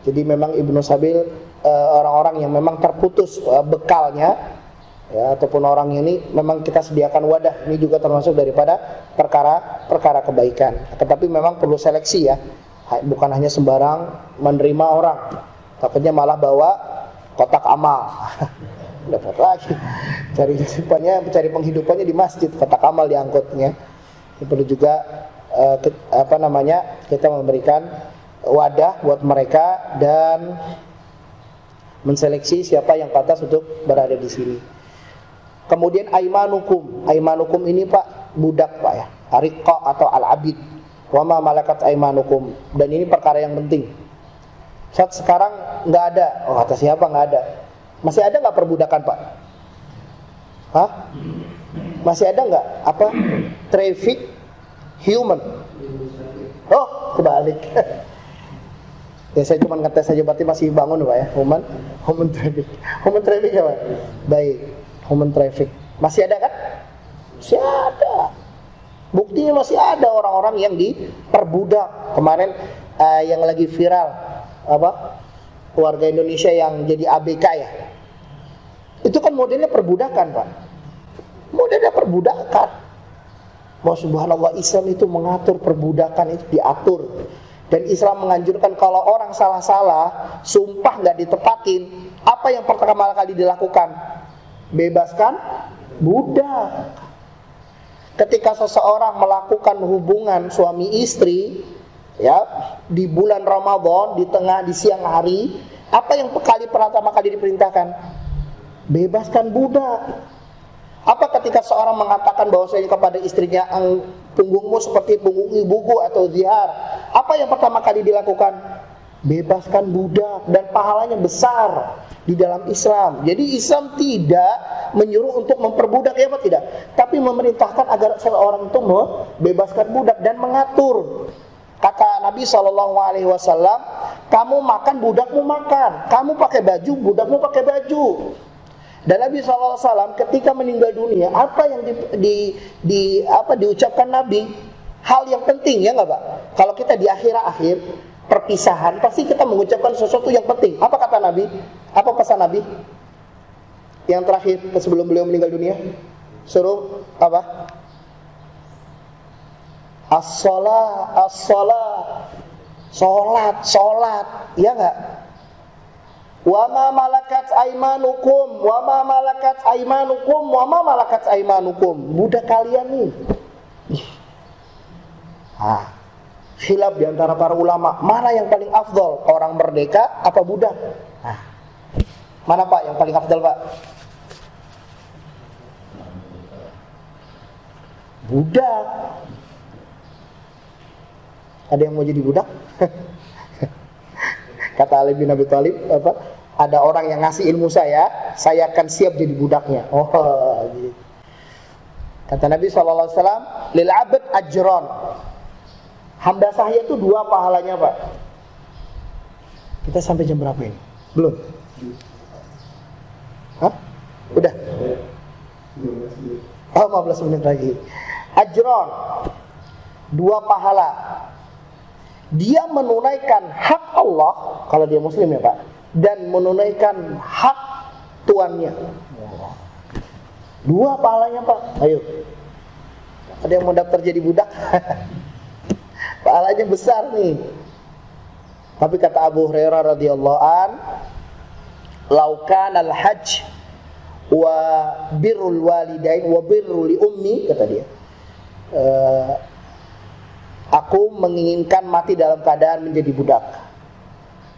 [SPEAKER 1] Jadi memang Ibnu Sabil orang-orang yang memang terputus bekalnya, ya, ataupun orang ini memang kita sediakan wadah, ini juga termasuk daripada perkara kebaikan. Tetapi memang perlu seleksi ya, bukan hanya sembarang menerima orang, takutnya malah bawa kotak amal. Dapat lagi cari penghidupannya di masjid, kotak amal diangkutnya. Perlu juga kita memberikan wadah buat mereka dan menseleksi siapa yang pantas untuk berada di sini. Kemudian aimanukum ini Pak, budak Pak ya, ariqa atau al-abid, wa ma malakat aimanukum. Dan ini perkara yang penting. Saat sekarang nggak ada, kata siapa nggak ada? Masih ada nggak perbudakan Pak? Hah? Masih ada nggak traffic human? Oh, kebalik. Ya saya cuma ngetes saja, berarti masih bangun Pak ya. Human traffic ya Pak. Baik, human traffic. Masih ada kan? Masih ada. Buktinya masih ada orang-orang yang diperbudak. Kemarin yang lagi viral warga Indonesia yang jadi ABK ya. Itu kan modelnya perbudakan Pak. Modelnya perbudakan. Bahwa subhanallah, Islam itu mengatur perbudakan, itu diatur. Dan Islam menganjurkan kalau orang salah-salah, sumpah nggak ditepatin, apa yang pertama kali dilakukan? Bebaskan budak. Ketika seseorang melakukan hubungan suami istri, ya, di bulan Ramadan, di siang hari, apa yang pertama kali diperintahkan? Bebaskan budak. Apa ketika seorang mengatakan bahwasanya kepada istrinya, punggungmu seperti punggung ibuku atau zihar, apa yang pertama kali dilakukan? Bebaskan budak, dan pahalanya besar di dalam Islam. Jadi Islam tidak menyuruh untuk memperbudak, ya Pak, tidak, tapi memerintahkan agar seorang itu membebaskan budak dan mengatur. Kata Nabi SAW, kamu makan, budakmu makan. Kamu pakai baju, budakmu pakai baju. Dan Nabi SAW ketika meninggal dunia, apa yang diucapkan Nabi? Hal yang penting, ya nggak Pak? Kalau kita di akhir perpisahan, pasti kita mengucapkan sesuatu yang penting. Apa kata Nabi? Apa pesan Nabi? Yang terakhir sebelum beliau meninggal dunia, suruh apa? As-shalah, sholat, ya nggak? Wa ma malakat aimanukum, budak kalian nih. Khilaf di antara para ulama, mana yang paling afdol, orang merdeka apa budak? Mana Pak yang paling afdol Pak? Budak. Ada yang mau jadi budak? Kata Ali bin Abi Thalib, ada orang yang ngasih ilmu saya akan siap jadi budaknya. Oh, gitu. Kata Nabi SAW, lil abd ajron. Hamba sahaya itu 2 pahalanya Pak. Kita sampai jam berapa ini? Belum? Hah? Udah? 15 menit lagi. Ajron, 2 pahala. Dia menunaikan hak Allah, kalau dia muslim ya Pak, dan menunaikan hak tuannya. 2 pahalanya Pak. Ayo, ada yang mau daftar jadi budak? Pahalanya besar nih. Tapi kata Abu Hurairah radhiyallahu an, laukan al-hajj wa birrul walidain wa birrul li ummi, kata dia, aku menginginkan mati dalam keadaan menjadi budak.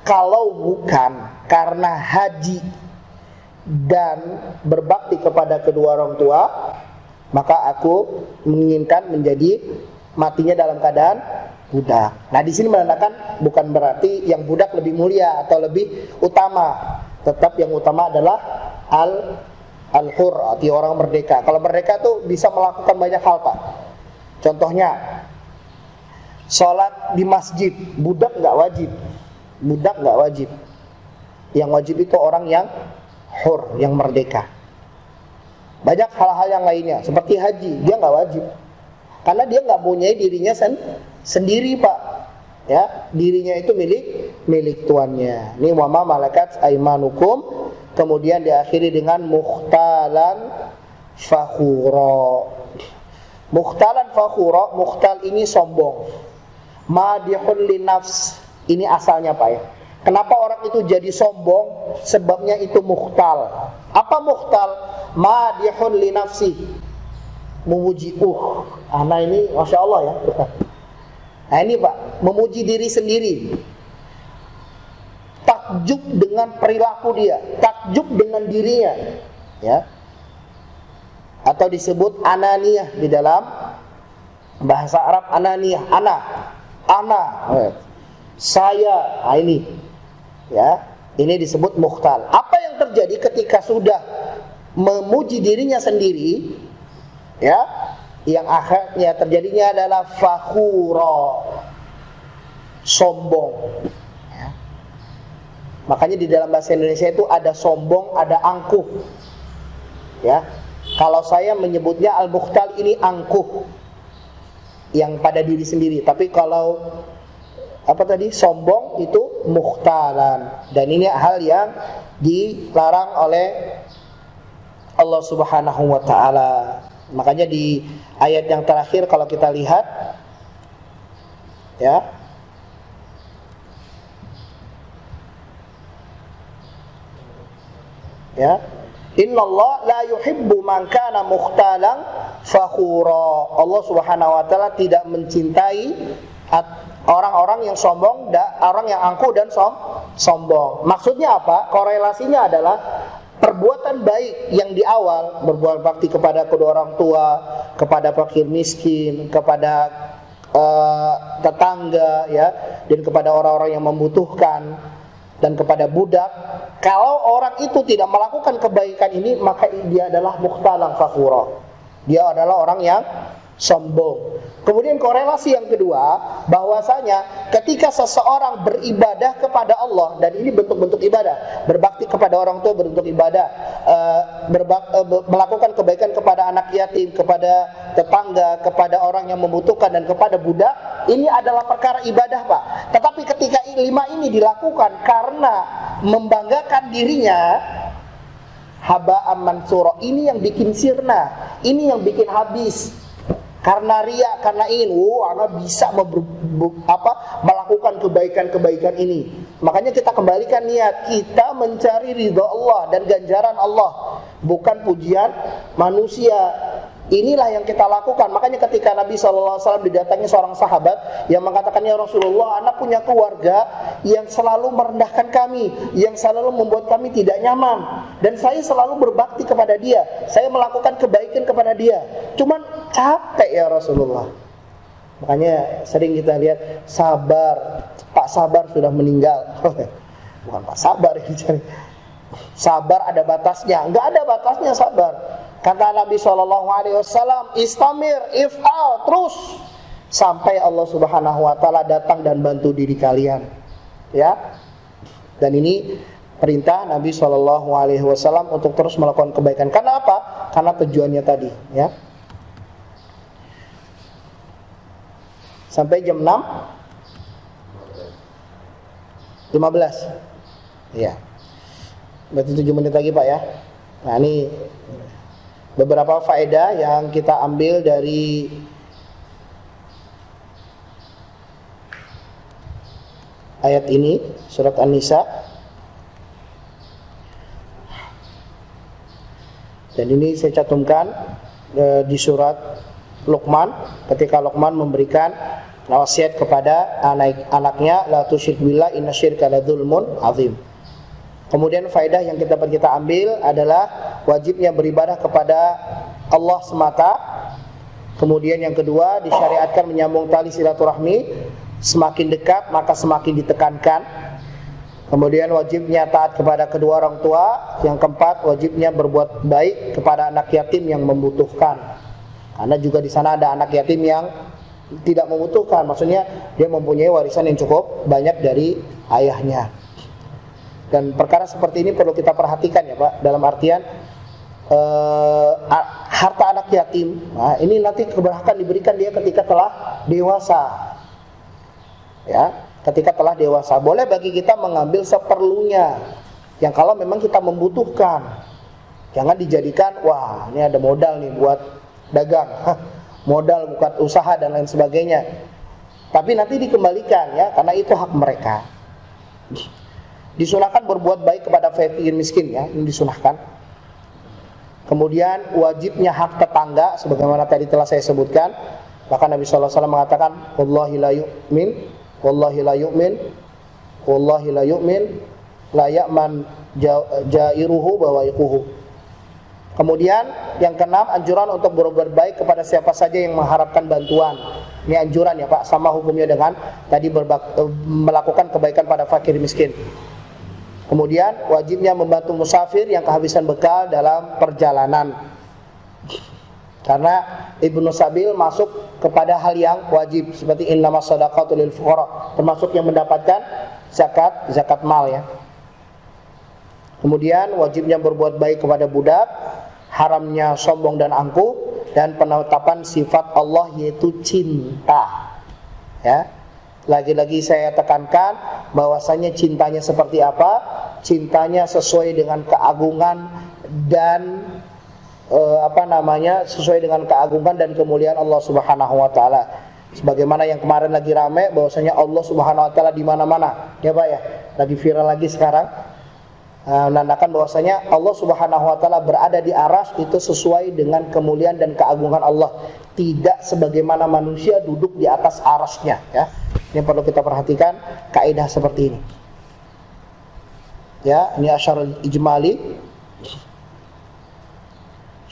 [SPEAKER 1] Kalau bukan karena haji dan berbakti kepada kedua orang tua, maka aku menginginkan menjadi matinya dalam keadaan budak. Nah, di sini menandakan bukan berarti yang budak lebih mulia atau lebih utama. Tetap yang utama adalah al-hur, arti orang merdeka. Kalau merdeka tuh bisa melakukan banyak hal Pak. Contohnya, sholat di masjid, budak nggak wajib. Budak nggak wajib. Yang wajib itu orang yang hur, yang merdeka. Banyak hal-hal yang lainnya, seperti haji, dia nggak wajib, karena dia nggak punya dirinya sendiri Pak. Ya, dirinya itu milik tuannya. Ini wa ma malakat aimanukum, kemudian diakhiri dengan mukhtalan fakhura. Mukhtalan fakhura, mukhtal ini sombong. Madihun li nafs, ini asalnya Pak ya. Kenapa orang itu jadi sombong? Sebabnya itu mukhtal. Apa mukhtal? Madihun li nafsi, memuji anak ini Masya Allah ya. Nah ini Pak, memuji diri sendiri, takjub dengan perilaku dia, takjub dengan dirinya, ya. Atau disebut ananiyah di dalam bahasa Arab. Ananiyah, ana, saya. Nah ini, ya, ini disebut mukhtal. Apa yang terjadi ketika sudah memuji dirinya sendiri, ya, yang akhirnya terjadinya adalah fakhura, sombong, ya. Makanya di dalam bahasa Indonesia itu ada sombong, ada angkuh, ya. Kalau saya menyebutnya al-mukhtal ini angkuh, yang pada diri sendiri. Tapi kalau apa tadi, sombong itu mukhtalan. Dan ini hal yang dilarang oleh Allah Subhanahu wa ta'ala. Makanya di ayat yang terakhir kalau kita lihat, ya, ya, innallaha la yuhibbu man kana mukhtalan fakhura. Allah Subhanahu wa taala tidak mencintai orang-orang yang sombong, orang yang angkuh dan sombong. Maksudnya apa? Korelasinya adalah perbuatan baik yang di awal, berbuat bakti kepada kedua orang tua, kepada fakir miskin, kepada tetangga, ya, dan kepada orang-orang yang membutuhkan, dan kepada budak. Kalau orang itu tidak melakukan kebaikan ini, maka dia adalah mukhtalan fakhura. Dia adalah orang yang sombong. Kemudian korelasi yang kedua, bahwasanya ketika seseorang beribadah kepada Allah, dan ini bentuk-bentuk ibadah, berbakti kepada orang tua bentuk ibadah, melakukan kebaikan kepada anak yatim, kepada tetangga, kepada orang yang membutuhkan, dan kepada budak, ini adalah perkara ibadah Pak. Tetapi ketika 5 ini dilakukan karena membanggakan dirinya, haba'an mansura, ini yang bikin sirna, ini yang bikin habis. Karena riya, karena ingin, anak bisa melakukan kebaikan-kebaikan ini. Makanya kita kembalikan niat, kita mencari ridha Allah dan ganjaran Allah, bukan pujian manusia. Inilah yang kita lakukan. Makanya ketika Nabi SAW didatangi seorang sahabat yang mengatakan, ya Rasulullah, anak punya keluarga yang selalu merendahkan kami, yang selalu membuat kami tidak nyaman, dan saya selalu berbakti kepada dia, saya melakukan kebaikan kepada dia, cuman capek ya Rasulullah. Makanya sering kita lihat, sabar, Pak Sabar sudah meninggal. Bukan Pak Sabar yang dicari. Sabar ada batasnya, nggak ada batasnya sabar. Kata Nabi SAW, istamir, if'al, terus sampai Allah Subhanahu wa ta'ala datang dan bantu diri kalian, ya. Dan ini perintah Nabi SAW untuk terus melakukan kebaikan. Karena apa? Karena tujuannya tadi, ya. Sampai jam 6:15, ya. Berarti 7 menit lagi Pak ya. Nah ini beberapa faedah yang kita ambil dari ayat ini, surat An-Nisa. Dan ini saya cantumkan di surat Luqman, ketika Luqman memberikan wasiat kepada anaknya, la tusyrik billah innasyirka ladzulmun azim. Kemudian faedah yang kita ambil adalah wajibnya beribadah kepada Allah semata. Kemudian yang kedua, disyariatkan menyambung tali silaturahmi, semakin dekat maka semakin ditekankan. Kemudian wajibnya taat kepada kedua orang tua. Yang keempat, wajibnya berbuat baik kepada anak yatim yang membutuhkan. Karena juga di sana ada anak yatim yang tidak membutuhkan, maksudnya dia mempunyai warisan yang cukup banyak dari ayahnya. Dan perkara seperti ini perlu kita perhatikan ya Pak, dalam artian harta anak yatim, nah, ini nanti keberkahan diberikan dia ketika telah dewasa, ya, ketika telah dewasa. Boleh bagi kita mengambil seperlunya, Yang kalau memang kita membutuhkan. Jangan dijadikan, wah ini ada modal nih buat dagang, modal buat usaha dan lain sebagainya. Tapi nanti dikembalikan ya, karena itu hak mereka. Disunahkan berbuat baik kepada fakir miskin ya, ini disunahkan. Kemudian wajibnya hak tetangga, sebagaimana tadi telah saya sebutkan. Maka Nabi SAW mengatakan, Wallahi la yu'min, Wallahi la yu'min, Wallahi la yu'min, la ya'man jairuhu bawaikuhu. Kemudian yang keenam, anjuran untuk berbuat baik kepada siapa saja yang mengharapkan bantuan. Ini anjuran ya Pak, sama hukumnya dengan tadi melakukan kebaikan pada fakir miskin. Kemudian wajibnya membantu musafir yang kehabisan bekal dalam perjalanan. Karena Ibnu Sabil masuk kepada hal yang wajib, seperti innamas shadaqatu lil fuqara, termasuk yang mendapatkan zakat mal ya. Kemudian wajibnya berbuat baik kepada budak, haramnya sombong dan angkuh, dan penetapan sifat Allah yaitu cinta. Ya. Lagi-lagi saya tekankan bahwasanya cintanya seperti apa? Cintanya sesuai dengan keagungan dan sesuai dengan keagungan dan kemuliaan Allah Subhanahu wa taala. Sebagaimana yang kemarin lagi rame bahwasanya Allah Subhanahu wa taala di mana-mana. Ya Pak ya, lagi viral lagi sekarang. Menandakan bahwasanya Allah Subhanahu wa taala berada di arsy itu sesuai dengan kemuliaan dan keagungan Allah, tidak sebagaimana manusia duduk di atas arsy-nya ya. Ini perlu kita perhatikan kaidah seperti ini. Ya, ini asyarul ijmali.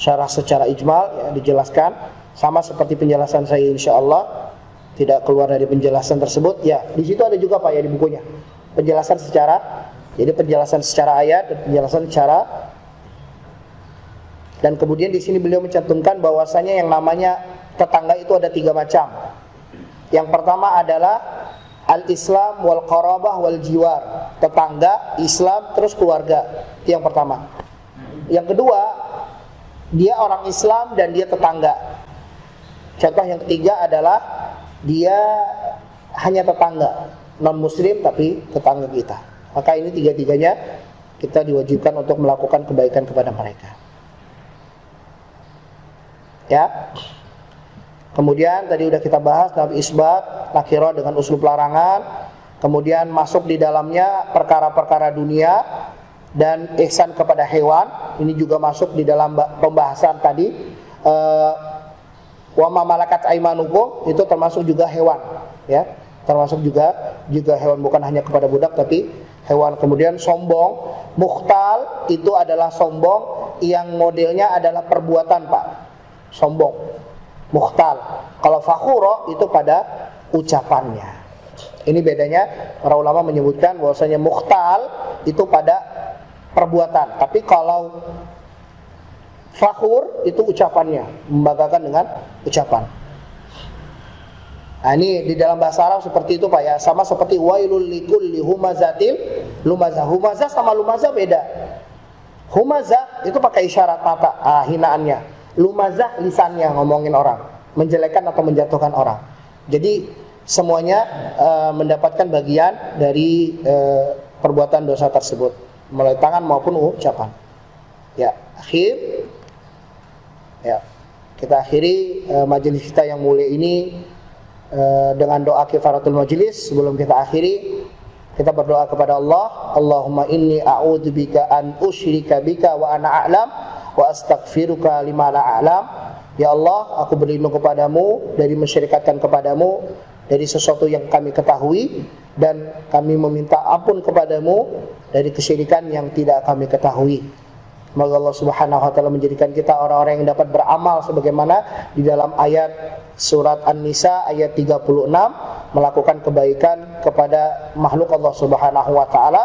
[SPEAKER 1] Syarah secara ijmal ya, dijelaskan sama seperti penjelasan saya insyaallah, tidak keluar dari penjelasan tersebut ya. Di situ ada juga Pak ya di bukunya. Penjelasan secara ayat dan penjelasan secara, dan kemudian di sini beliau mencantumkan bahwasanya yang namanya tetangga itu ada 3 macam. Yang pertama adalah al-Islam wal qarabah wal jiwar, tetangga, Islam terus keluarga. Itu yang pertama. Yang kedua, dia orang Islam dan dia tetangga. Contoh yang ketiga adalah dia hanya tetangga, non muslim tapi tetangga kita. Maka ini 3-tiganya kita diwajibkan untuk melakukan kebaikan kepada mereka. Ya. Kemudian tadi udah kita bahas dalam isbat nakirah dengan uslub larangan. Kemudian masuk di dalamnya perkara-perkara dunia dan ihsan kepada hewan. Ini juga masuk di dalam pembahasan tadi. Wa ma malakat aimanukum, itu termasuk juga hewan, ya. Termasuk juga hewan, bukan hanya kepada budak tapi hewan. Kemudian sombong, mukhtal itu adalah sombong yang modelnya adalah perbuatan Pak. Sombong, mukhtal. Kalau fakhuro itu pada ucapannya. Ini bedanya, para ulama menyebutkan bahwasanya mukhtal itu pada perbuatan, tapi kalau fakhur itu ucapannya, membanggakan dengan ucapan. Nah, ini di dalam bahasa Arab seperti itu Pak ya, sama seperti wailul likulli humazatil lumazah. Humazah sama lumazah beda. Humazah itu pakai isyarat mata, hinaannya. Lumazah lisannya, ngomongin orang, menjelekkan atau menjatuhkan orang. Jadi semuanya mendapatkan bagian dari perbuatan dosa tersebut, mulai tangan maupun ucapan. Ya, kita akhiri majelis kita yang mulia ini dengan doa kifaratul majelis. Sebelum kita akhiri, kita berdoa kepada Allah. Allahumma inni a'udzubika an usyrika bika wa ana a'lam wa astaghfiruka lima la a'lam. Ya Allah, aku berlindung kepadamu dari mensyirikatkan kepadamu dari sesuatu yang kami ketahui, dan kami meminta ampun kepadamu dari kesyirikan yang tidak kami ketahui. Semoga Allah Subhanahu wa taala menjadikan kita orang-orang yang dapat beramal sebagaimana di dalam ayat surat An-Nisa ayat 36, melakukan kebaikan kepada makhluk Allah Subhanahu wa taala,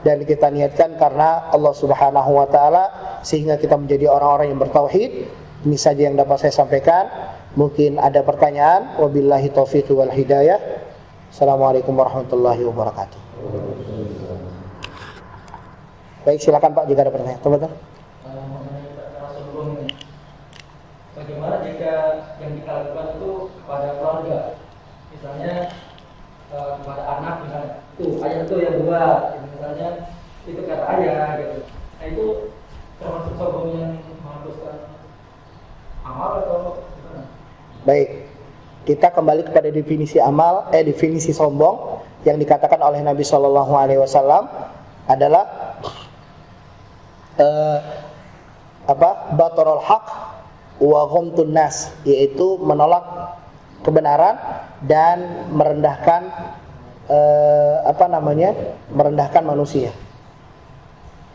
[SPEAKER 1] dan kita niatkan karena Allah Subhanahu wa taala sehingga kita menjadi orang-orang yang bertauhid. Ini saja yang dapat saya sampaikan. Mungkin ada pertanyaan. Wabillahi taufiq wal hidayah. Assalamualaikum warahmatullahi wabarakatuh. Baik, silakan Pak jika ada pertanyaan. Teman-teman.
[SPEAKER 2] Bagaimana jika yang kita lakukan itu kepada keluarga, misalnya kepada anak misalnya, itu ayat itu yang buat, misalnya itu kata ayah gitu. Nah itu termasuk sombong yang menghapuskan amal atau gimana?
[SPEAKER 1] Baik, kita kembali kepada definisi amal, definisi sombong yang dikatakan oleh Nabi Shallallahu Alaihi Wasallam adalah batarul haq wa ghamtun nas, yaitu menolak kebenaran dan merendahkan merendahkan manusia.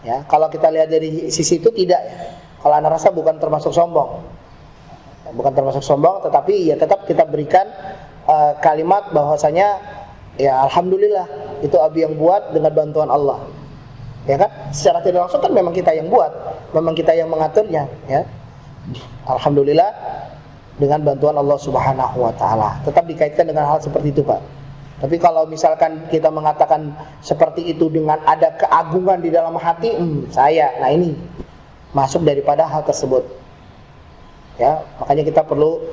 [SPEAKER 1] Ya, kalau kita lihat dari sisi itu tidak ya. Kalau Anda rasa bukan termasuk sombong. Bukan termasuk sombong, tetapi ya tetap kita berikan kalimat bahwasanya ya alhamdulillah itu Abi yang buat dengan bantuan Allah. Ya kan? Secara tidak langsung kan memang kita yang buat, memang kita yang mengaturnya, ya. Alhamdulillah dengan bantuan Allah Subhanahu wa taala. Tetap dikaitkan dengan hal seperti itu, Pak. Tapi kalau misalkan kita mengatakan seperti itu dengan ada keagungan di dalam hati, nah ini masuk daripada hal tersebut. Ya, makanya kita perlu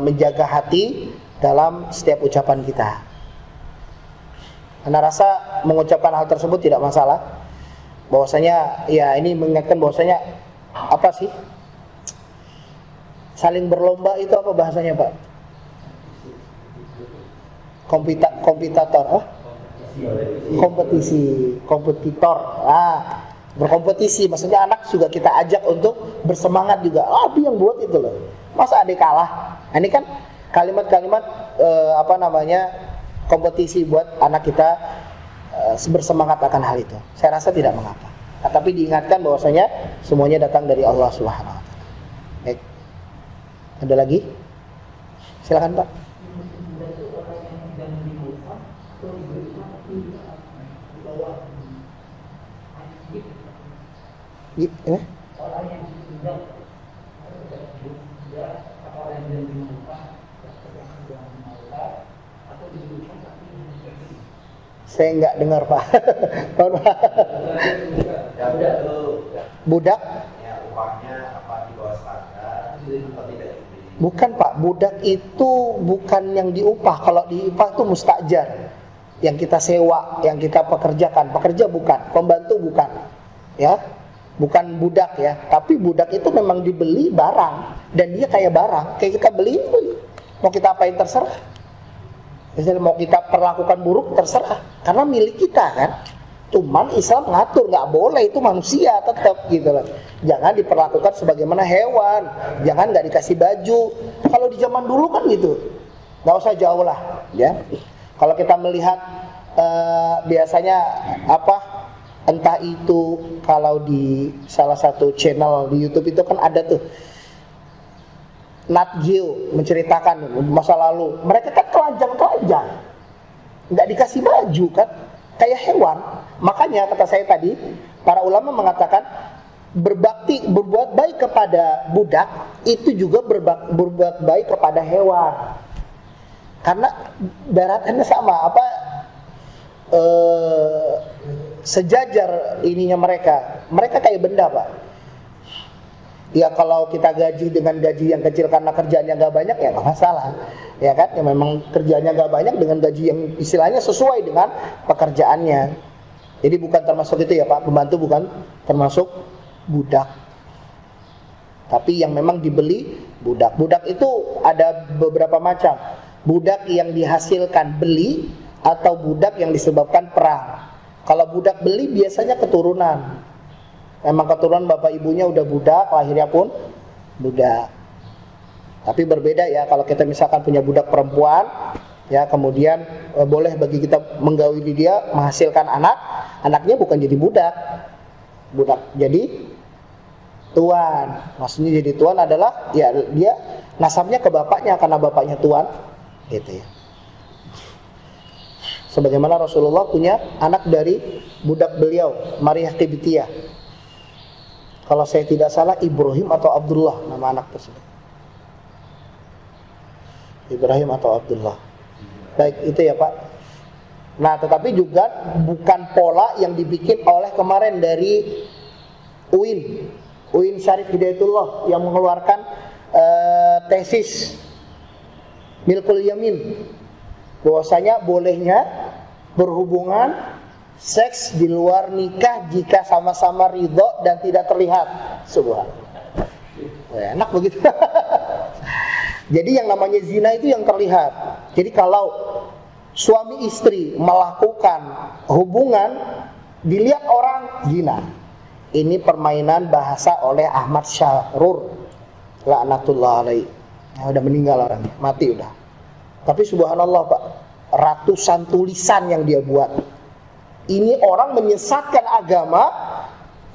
[SPEAKER 1] menjaga hati dalam setiap ucapan kita. Anda rasa mengucapkan hal tersebut tidak masalah? Bahwasanya ya ini mengingatkan bahwasanya apa sih? Saling berlomba itu apa bahasanya, Pak? Kompetitor, kompetitor. Berkompetisi, maksudnya anak juga kita ajak untuk bersemangat juga. Abi yang buat itu loh. Masa adik kalah? Nah, ini kan kalimat-kalimat kompetisi buat anak kita bersemangat akan hal itu. Saya rasa tidak mengapa. Nah, tapi diingatkan bahwasanya semuanya datang dari Allah Subhanahu wa taala. Baik. Ada lagi? Silakan, Pak. Saya enggak dengar, Pak. Budak?
[SPEAKER 3] Ya, upahnya apa di bawah standar?
[SPEAKER 1] Bukan, Pak. Budak itu bukan yang diupah. Kalau diupah itu mustajar, yang kita sewa, yang kita pekerjakan. Pekerja bukan, pembantu bukan. Ya. Bukan budak ya, tapi budak itu memang dibeli barang dan dia kayak barang, kayak kita beli. Mau kita apain terserah. Misalnya mau kita perlakukan buruk terserah, karena milik kita kan. Cuman Islam mengatur nggak boleh, itu manusia tetap gitu loh. Jangan diperlakukan sebagaimana hewan, jangan nggak dikasih baju. Kalau di zaman dulu kan gitu, nggak usah jauh lah ya. Kalau kita melihat biasanya entah itu kalau di salah satu channel di YouTube itu kan ada tuh Nat Geo menceritakan masa lalu. Mereka kan telanjang-telanjang, nggak dikasih baju kan, kayak hewan. Makanya kata saya tadi, para ulama mengatakan berbuat baik kepada budak itu juga berbuat baik kepada hewan. Karena daratannya sama, sejajar ininya mereka kayak benda, Pak. Ya kalau kita gaji dengan gaji yang kecil karena kerjaannya nggak banyak ya nggak masalah, ya kan? Ya memang kerjaannya nggak banyak dengan gaji yang istilahnya sesuai dengan pekerjaannya. Jadi bukan termasuk itu ya, Pak. Pembantu bukan termasuk budak. Tapi yang memang dibeli budak. Budak itu ada beberapa macam. Budak yang dihasilkan beli atau budak yang disebabkan perang. Kalau budak beli biasanya keturunan. Memang keturunan bapak ibunya udah budak, lahirnya pun budak. Tapi berbeda ya kalau kita misalkan punya budak perempuan, ya kemudian boleh bagi kita menggauli dia, menghasilkan anak, anaknya bukan jadi budak. Budak jadi tuan. Maksudnya jadi tuan adalah ya dia nasabnya ke bapaknya karena bapaknya tuan, gitu ya. Sebagaimana Rasulullah punya anak dari budak beliau, Maria Qibtiyah. Kalau saya tidak salah Ibrahim atau Abdullah nama anak tersebut. Ibrahim atau Abdullah. Baik, itu ya Pak. Nah, tetapi juga bukan pola yang dibikin oleh kemarin dari UIN Syarif Hidayatullah yang mengeluarkan tesis Milkul Yamin, bahwasanya bolehnya berhubungan seks di luar nikah jika sama-sama ridho dan tidak terlihat. Subhanallah. Enak begitu. Jadi yang namanya zina itu yang terlihat. Jadi kalau suami istri melakukan hubungan dilihat orang, zina. Ini permainan bahasa oleh Ahmad Syahrur laknatullah alaihi. Udah meninggal orangnya, mati udah. Tapi subhanallah Pak, ratusan tulisan yang dia buat. Ini orang menyesatkan agama,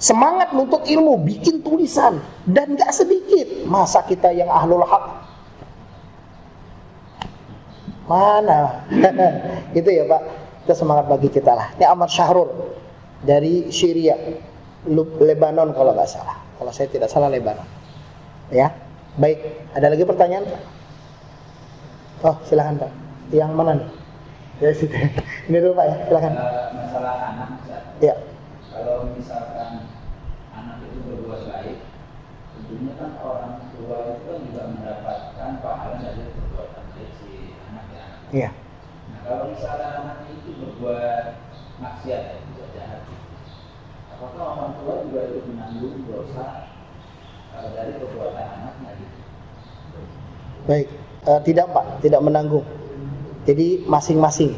[SPEAKER 1] semangat nuntut ilmu, bikin tulisan. Dan gak sedikit. Masa kita yang ahlul haq? Mana? Gitu ya Pak. Itu semangat bagi kita lah. Ini Ahmad Syahrur dari Syria, Lebanon kalau gak salah. Kalau saya tidak salah Lebanon. Ya, baik. Ada lagi pertanyaan Pak? Oh silakan Pak. Yang mana nih? Ya situ. Ini dulu Pak ya, silakan.
[SPEAKER 4] Masalah anak,
[SPEAKER 1] ya.
[SPEAKER 4] Kalau misalkan anak itu berbuat baik, tentunya kan orang tua itu kan juga mendapatkan pahala dari perbuatan baik si anaknya.
[SPEAKER 1] Iya.
[SPEAKER 4] Nah kalau misalkan anaknya itu berbuat maksiat, berbuat jahat, apakah orang tua juga ikut menanggung dosa dari perbuatan anaknya gitu?
[SPEAKER 1] Baik, tidak Pak, tidak menanggung. Jadi masing-masing,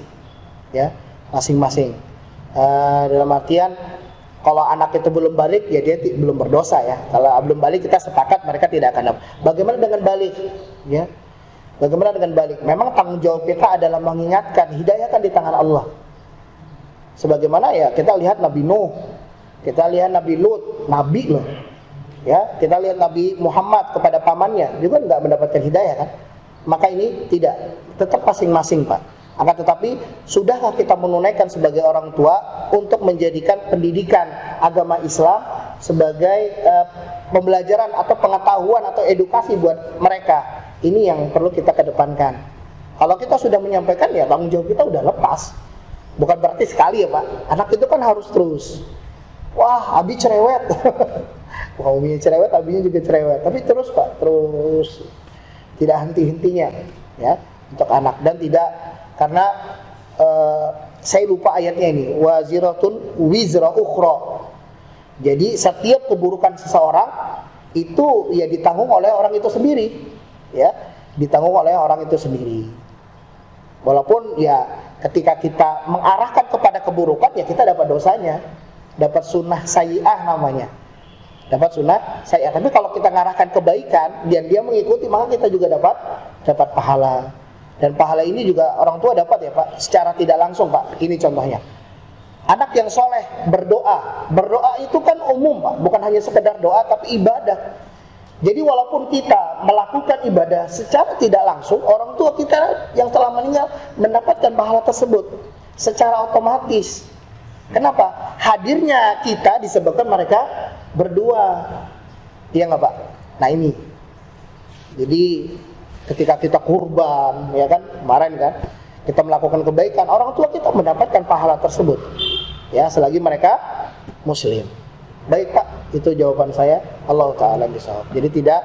[SPEAKER 1] ya, masing-masing. Dalam artian kalau anak itu belum balik, ya dia belum berdosa ya. Kalau belum balik kita sepakat mereka tidak akan. Bagaimana dengan balik? Ya, bagaimana dengan balik? Memang tanggung jawab kita adalah mengingatkan, hidayah kan di tangan Allah. Sebagaimana ya kita lihat Nabi Nuh, kita lihat Nabi Lut, Nabi loh. Ya, kita lihat Nabi Muhammad kepada pamannya juga nggak mendapatkan hidayah kan? Maka ini tidak, tetap masing-masing Pak. Akan tetapi sudahkah kita menunaikan sebagai orang tua untuk menjadikan pendidikan agama Islam sebagai pembelajaran atau pengetahuan atau edukasi buat mereka? Ini yang perlu kita kedepankan. Kalau kita sudah menyampaikan ya tanggung jawab kita udah lepas. Bukan berarti sekali ya Pak. Anak itu kan harus terus. Wah, Abi cerewet. Wah, uminya cerewet, abinya juga cerewet. Tapi terus Pak, terus. Tidak henti-hentinya ya untuk anak. Dan tidak, karena saya lupa ayatnya ini, waziratun wizra ukhra. Jadi setiap keburukan seseorang itu ya ditanggung oleh orang itu sendiri, ya, ditanggung oleh orang itu sendiri. Walaupun ya ketika kita mengarahkan kepada keburukan ya kita dapat dosanya, dapat sunnah sayyi'ah namanya. Dapat sunnah saya. Tapi kalau kita ngarahkan kebaikan dan dia mengikuti, maka kita juga dapat pahala. Dan pahala ini juga orang tua dapat ya Pak, secara tidak langsung Pak. Ini contohnya. Anak yang soleh berdoa. Berdoa itu kan umum Pak, bukan hanya sekedar doa tapi ibadah. Jadi walaupun kita melakukan ibadah secara tidak langsung, orang tua kita yang telah meninggal mendapatkan pahala tersebut secara otomatis. Kenapa? Hadirnya kita disebabkan mereka berdua. Iya nggak Pak? Nah ini. Jadi ketika kita kurban, ya kan, kemarin kan, kita melakukan kebaikan, orang tua kita mendapatkan pahala tersebut. Ya, selagi mereka muslim. Baik Pak, itu jawaban saya. Allah Ta'ala bisawab. Jadi tidak,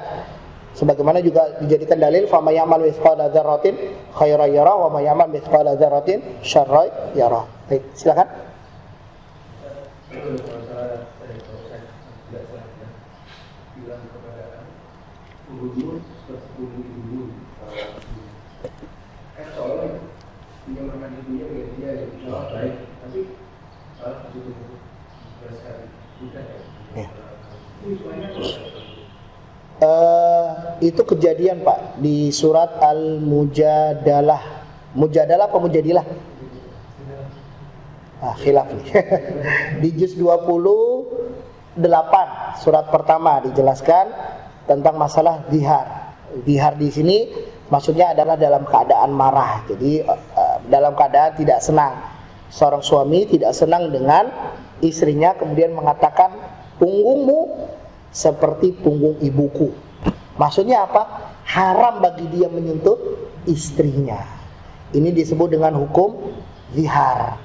[SPEAKER 1] sebagaimana juga dijadikan dalil, فَمَا يَعْمَلْ مِثْقَالَ ذَرَّةٍ خَيْرًا يَرَهُ وَمَا يَعْمَلْ مِثْقَالَ ذَرَّةٍ شَرًّا يَرَهُ. Baik, silakan.
[SPEAKER 5] Bilang kepada gubernur seperti gubernur soalnya punya makan ibunya dengan dia yang salah baik, tapi salah begitu sekali tidak ya.
[SPEAKER 1] Itu kejadian Pak di surat Al-Mujadalah. Mujadalah apa Mujadilah? Khilaf nih. Di juz 28 surat pertama dijelaskan tentang masalah zihar. Zihar di sini maksudnya adalah dalam keadaan marah. Jadi dalam keadaan tidak senang. Seorang suami tidak senang dengan istrinya kemudian mengatakan punggungmu seperti punggung ibuku. Maksudnya apa? Haram bagi dia menyentuh istrinya. Ini disebut dengan hukum zihar.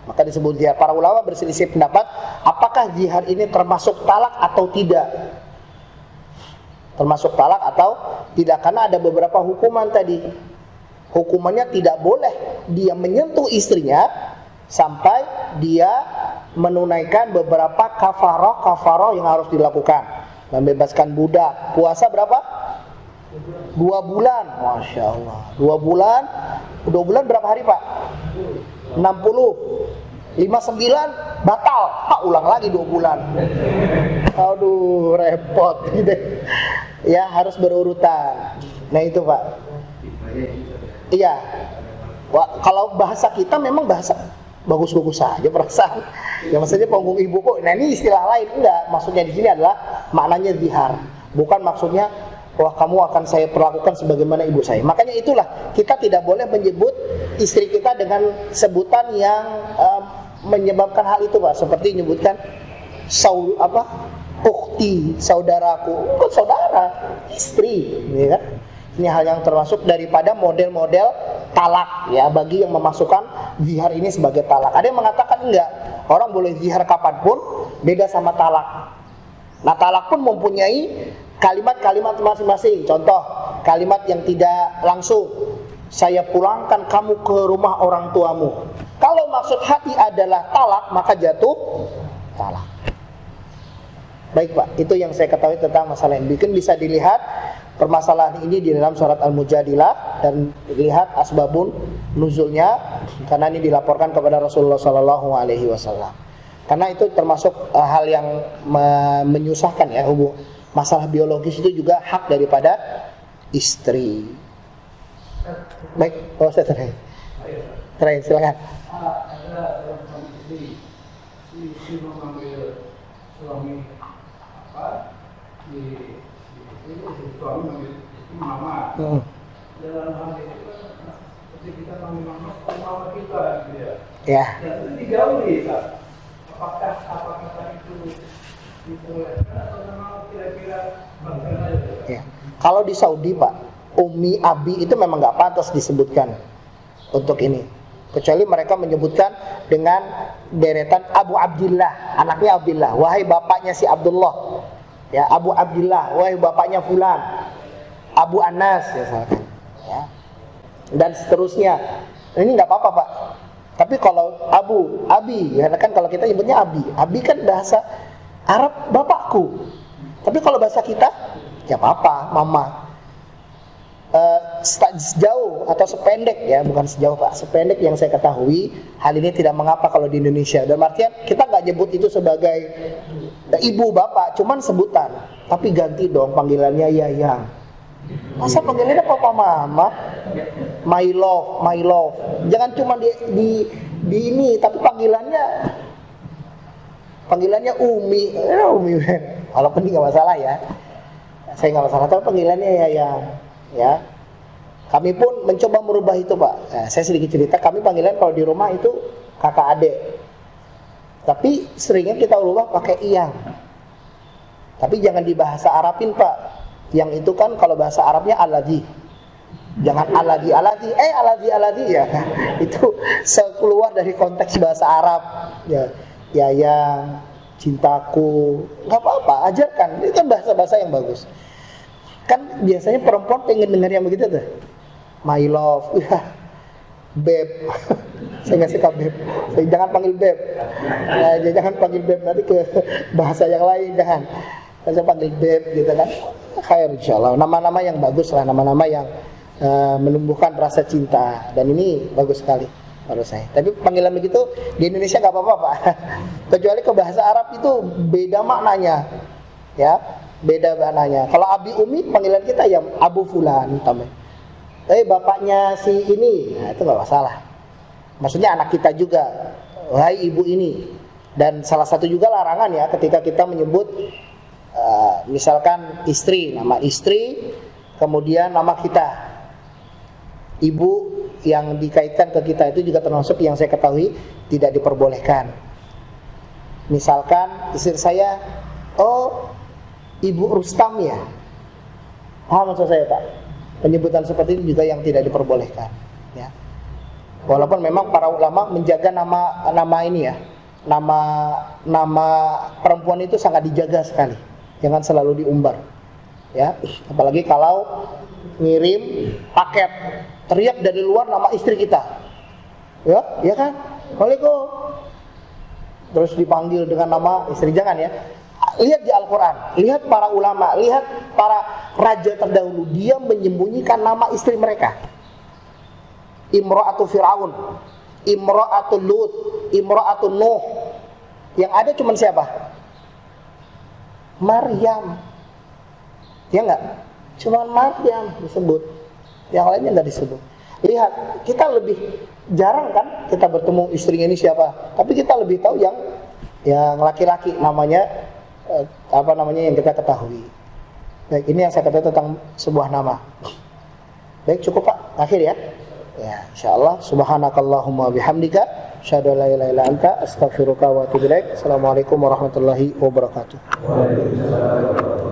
[SPEAKER 1] Maka disebut zihar. Para ulama berselisih pendapat apakah zihar ini termasuk talak atau tidak. Termasuk talak atau tidak, karena ada beberapa hukuman tadi. Hukumannya tidak boleh dia menyentuh istrinya sampai dia menunaikan beberapa kafaroh yang harus dilakukan. Membebaskan budak. Puasa berapa? 2 bulan. Masya Allah. 2 bulan. 2 bulan berapa hari Pak? 60. 59 batal. Ulang lagi 2 bulan. Aduh, repot gitu. Ya, harus berurutan. Nah itu Pak. Iya. Wah, kalau bahasa kita memang bahasa bagus-bagus saja perasaan. Ya maksudnya punggung ibu kok. Nah ini istilah lain enggak. Maksudnya di sini adalah maknanya zihar. Bukan maksudnya wah kamu akan saya perlakukan sebagaimana ibu saya. Makanya itulah kita tidak boleh menyebut istri kita dengan sebutan yang menyebabkan hal itu Pak. Seperti menyebutkan ukhti, saudaraku. Bukan saudara, istri, ya kan? Ini hal yang termasuk daripada model-model talak ya, bagi yang memasukkan zihar ini sebagai talak. Ada yang mengatakan enggak, orang boleh zihar kapanpun, beda sama talak. Nah talak pun mempunyai kalimat-kalimat masing-masing. Contoh, kalimat yang tidak langsung, saya pulangkan kamu ke rumah orang tuamu. Kalau maksud hati adalah talak, maka jatuh talak. Baik Pak, itu yang saya ketahui tentang masalah ini. Mungkin bisa dilihat permasalahan ini di dalam surat Al-Mujadilah dan lihat asbabun nuzulnya, karena ini dilaporkan kepada Rasulullah SAW. Karena itu termasuk hal yang menyusahkan ya, masalah biologis itu juga hak daripada istri. Baik, saya terakhir silakan.
[SPEAKER 5] Ada seorang istri mengambil suami suami mengambil mama. Dalam hal itu seperti kita mengambil mama kita gitu ya.
[SPEAKER 1] Ya.
[SPEAKER 5] Dan itu digauli Pak. Apakah itu dibolehkan atau memang kira-kira bagaimana?
[SPEAKER 1] Ya. Kalau di Saudi Pak, Umi Abi itu memang nggak pantas disebutkan untuk ini. Kecuali mereka menyebutkan dengan deretan Abu Abdillah, anaknya Abdillah, wahai bapaknya si Abdullah. Ya, Abu Abdillah, wahai bapaknya fulan. Abu Anas misalkan, ya. Dan seterusnya. Ini nggak apa-apa Pak. Tapi kalau Abi, ya kan kalau kita nyebutnya Abi kan bahasa Arab bapakku. Tapi kalau bahasa kita, ya papa, mama. Sejauh atau sependek ya, bukan sejauh Pak, sependek yang saya ketahui, hal ini tidak mengapa kalau di Indonesia. Dan artinya kita nggak nyebut itu sebagai ibu bapak, cuman sebutan. Tapi ganti dong panggilannya Yayang. Masa panggilannya papa mama? My love. Jangan cuma di ini, tapi panggilannya Umi. Umi. Walaupun ini nggak masalah ya. Saya nggak masalah, tapi panggilannya Yayang. Ya, kami pun mencoba merubah itu Pak. Nah, saya sedikit cerita, kami panggilan kalau di rumah itu kakak adik. Tapi seringnya kita ubah pakai iyang. Tapi jangan di bahasa Arabin Pak. Yang itu kan kalau bahasa Arabnya aladhi. Jangan aladhi ya. Itu keluar dari konteks bahasa Arab. Ya, Yayang, cintaku, nggak apa-apa, ajarkan. Itu kan bahasa-bahasa yang bagus. Kan biasanya perempuan pengen dengar yang begitu tuh. My love, babe. Saya nggak suka babe. Jangan panggil babe. Jangan panggil babe, nanti ke bahasa yang lain jangan. Saya panggil babe gitu kan. Khair insyaallah. Nama-nama yang bagus lah, nama-nama yang menumbuhkan rasa cinta. Dan ini bagus sekali menurut saya. Tapi panggilan begitu di Indonesia nggak apa-apa Pak. Kecuali ke bahasa Arab itu beda maknanya. Ya. Beda maknanya. Kalau Abi Umi panggilan kita ya Abu Fulan tambahin. Bapaknya si ini, nah itu nggak masalah. Maksudnya anak kita juga, wahai ibu ini. Dan salah satu juga larangan ya ketika kita menyebut misalkan istri, nama istri, kemudian nama kita. Ibu yang dikaitkan ke kita itu juga termasuk yang saya ketahui tidak diperbolehkan. Misalkan istri saya, Ibu Rustam ya. Paham maksud saya Pak? Penyebutan seperti ini juga yang tidak diperbolehkan ya. Walaupun memang para ulama menjaga nama ini ya. Nama perempuan itu sangat dijaga sekali. Jangan selalu diumbar. Ya, apalagi kalau ngirim paket teriak dari luar nama istri kita. Ya kan? Assalamualaikum. Terus dipanggil dengan nama istri, jangan ya. Lihat di Al-Quran, lihat para ulama, lihat para raja terdahulu, dia menyembunyikan nama istri mereka. Imra'atu Fir'aun, Imra'atu Lut, Imra'atu Nuh. Yang ada cuma siapa? Maryam. Ya enggak? Cuma Maryam disebut. Yang lainnya enggak disebut. Lihat, kita lebih jarang kan kita bertemu istrinya ini siapa, tapi kita lebih tahu yang laki-laki namanya yang kita ketahui. Baik, ini yang saya katakan tentang sebuah nama. Baik, cukup Pak, akhir ya. Ya, insyaallah. Subhanakallahumma bihamdika asyhadu an la ilaha illa anta astaghfiruka wa atubu ilaik. Assalamualaikum warahmatullahi wabarakatuh.
[SPEAKER 2] Waalaikumsalam.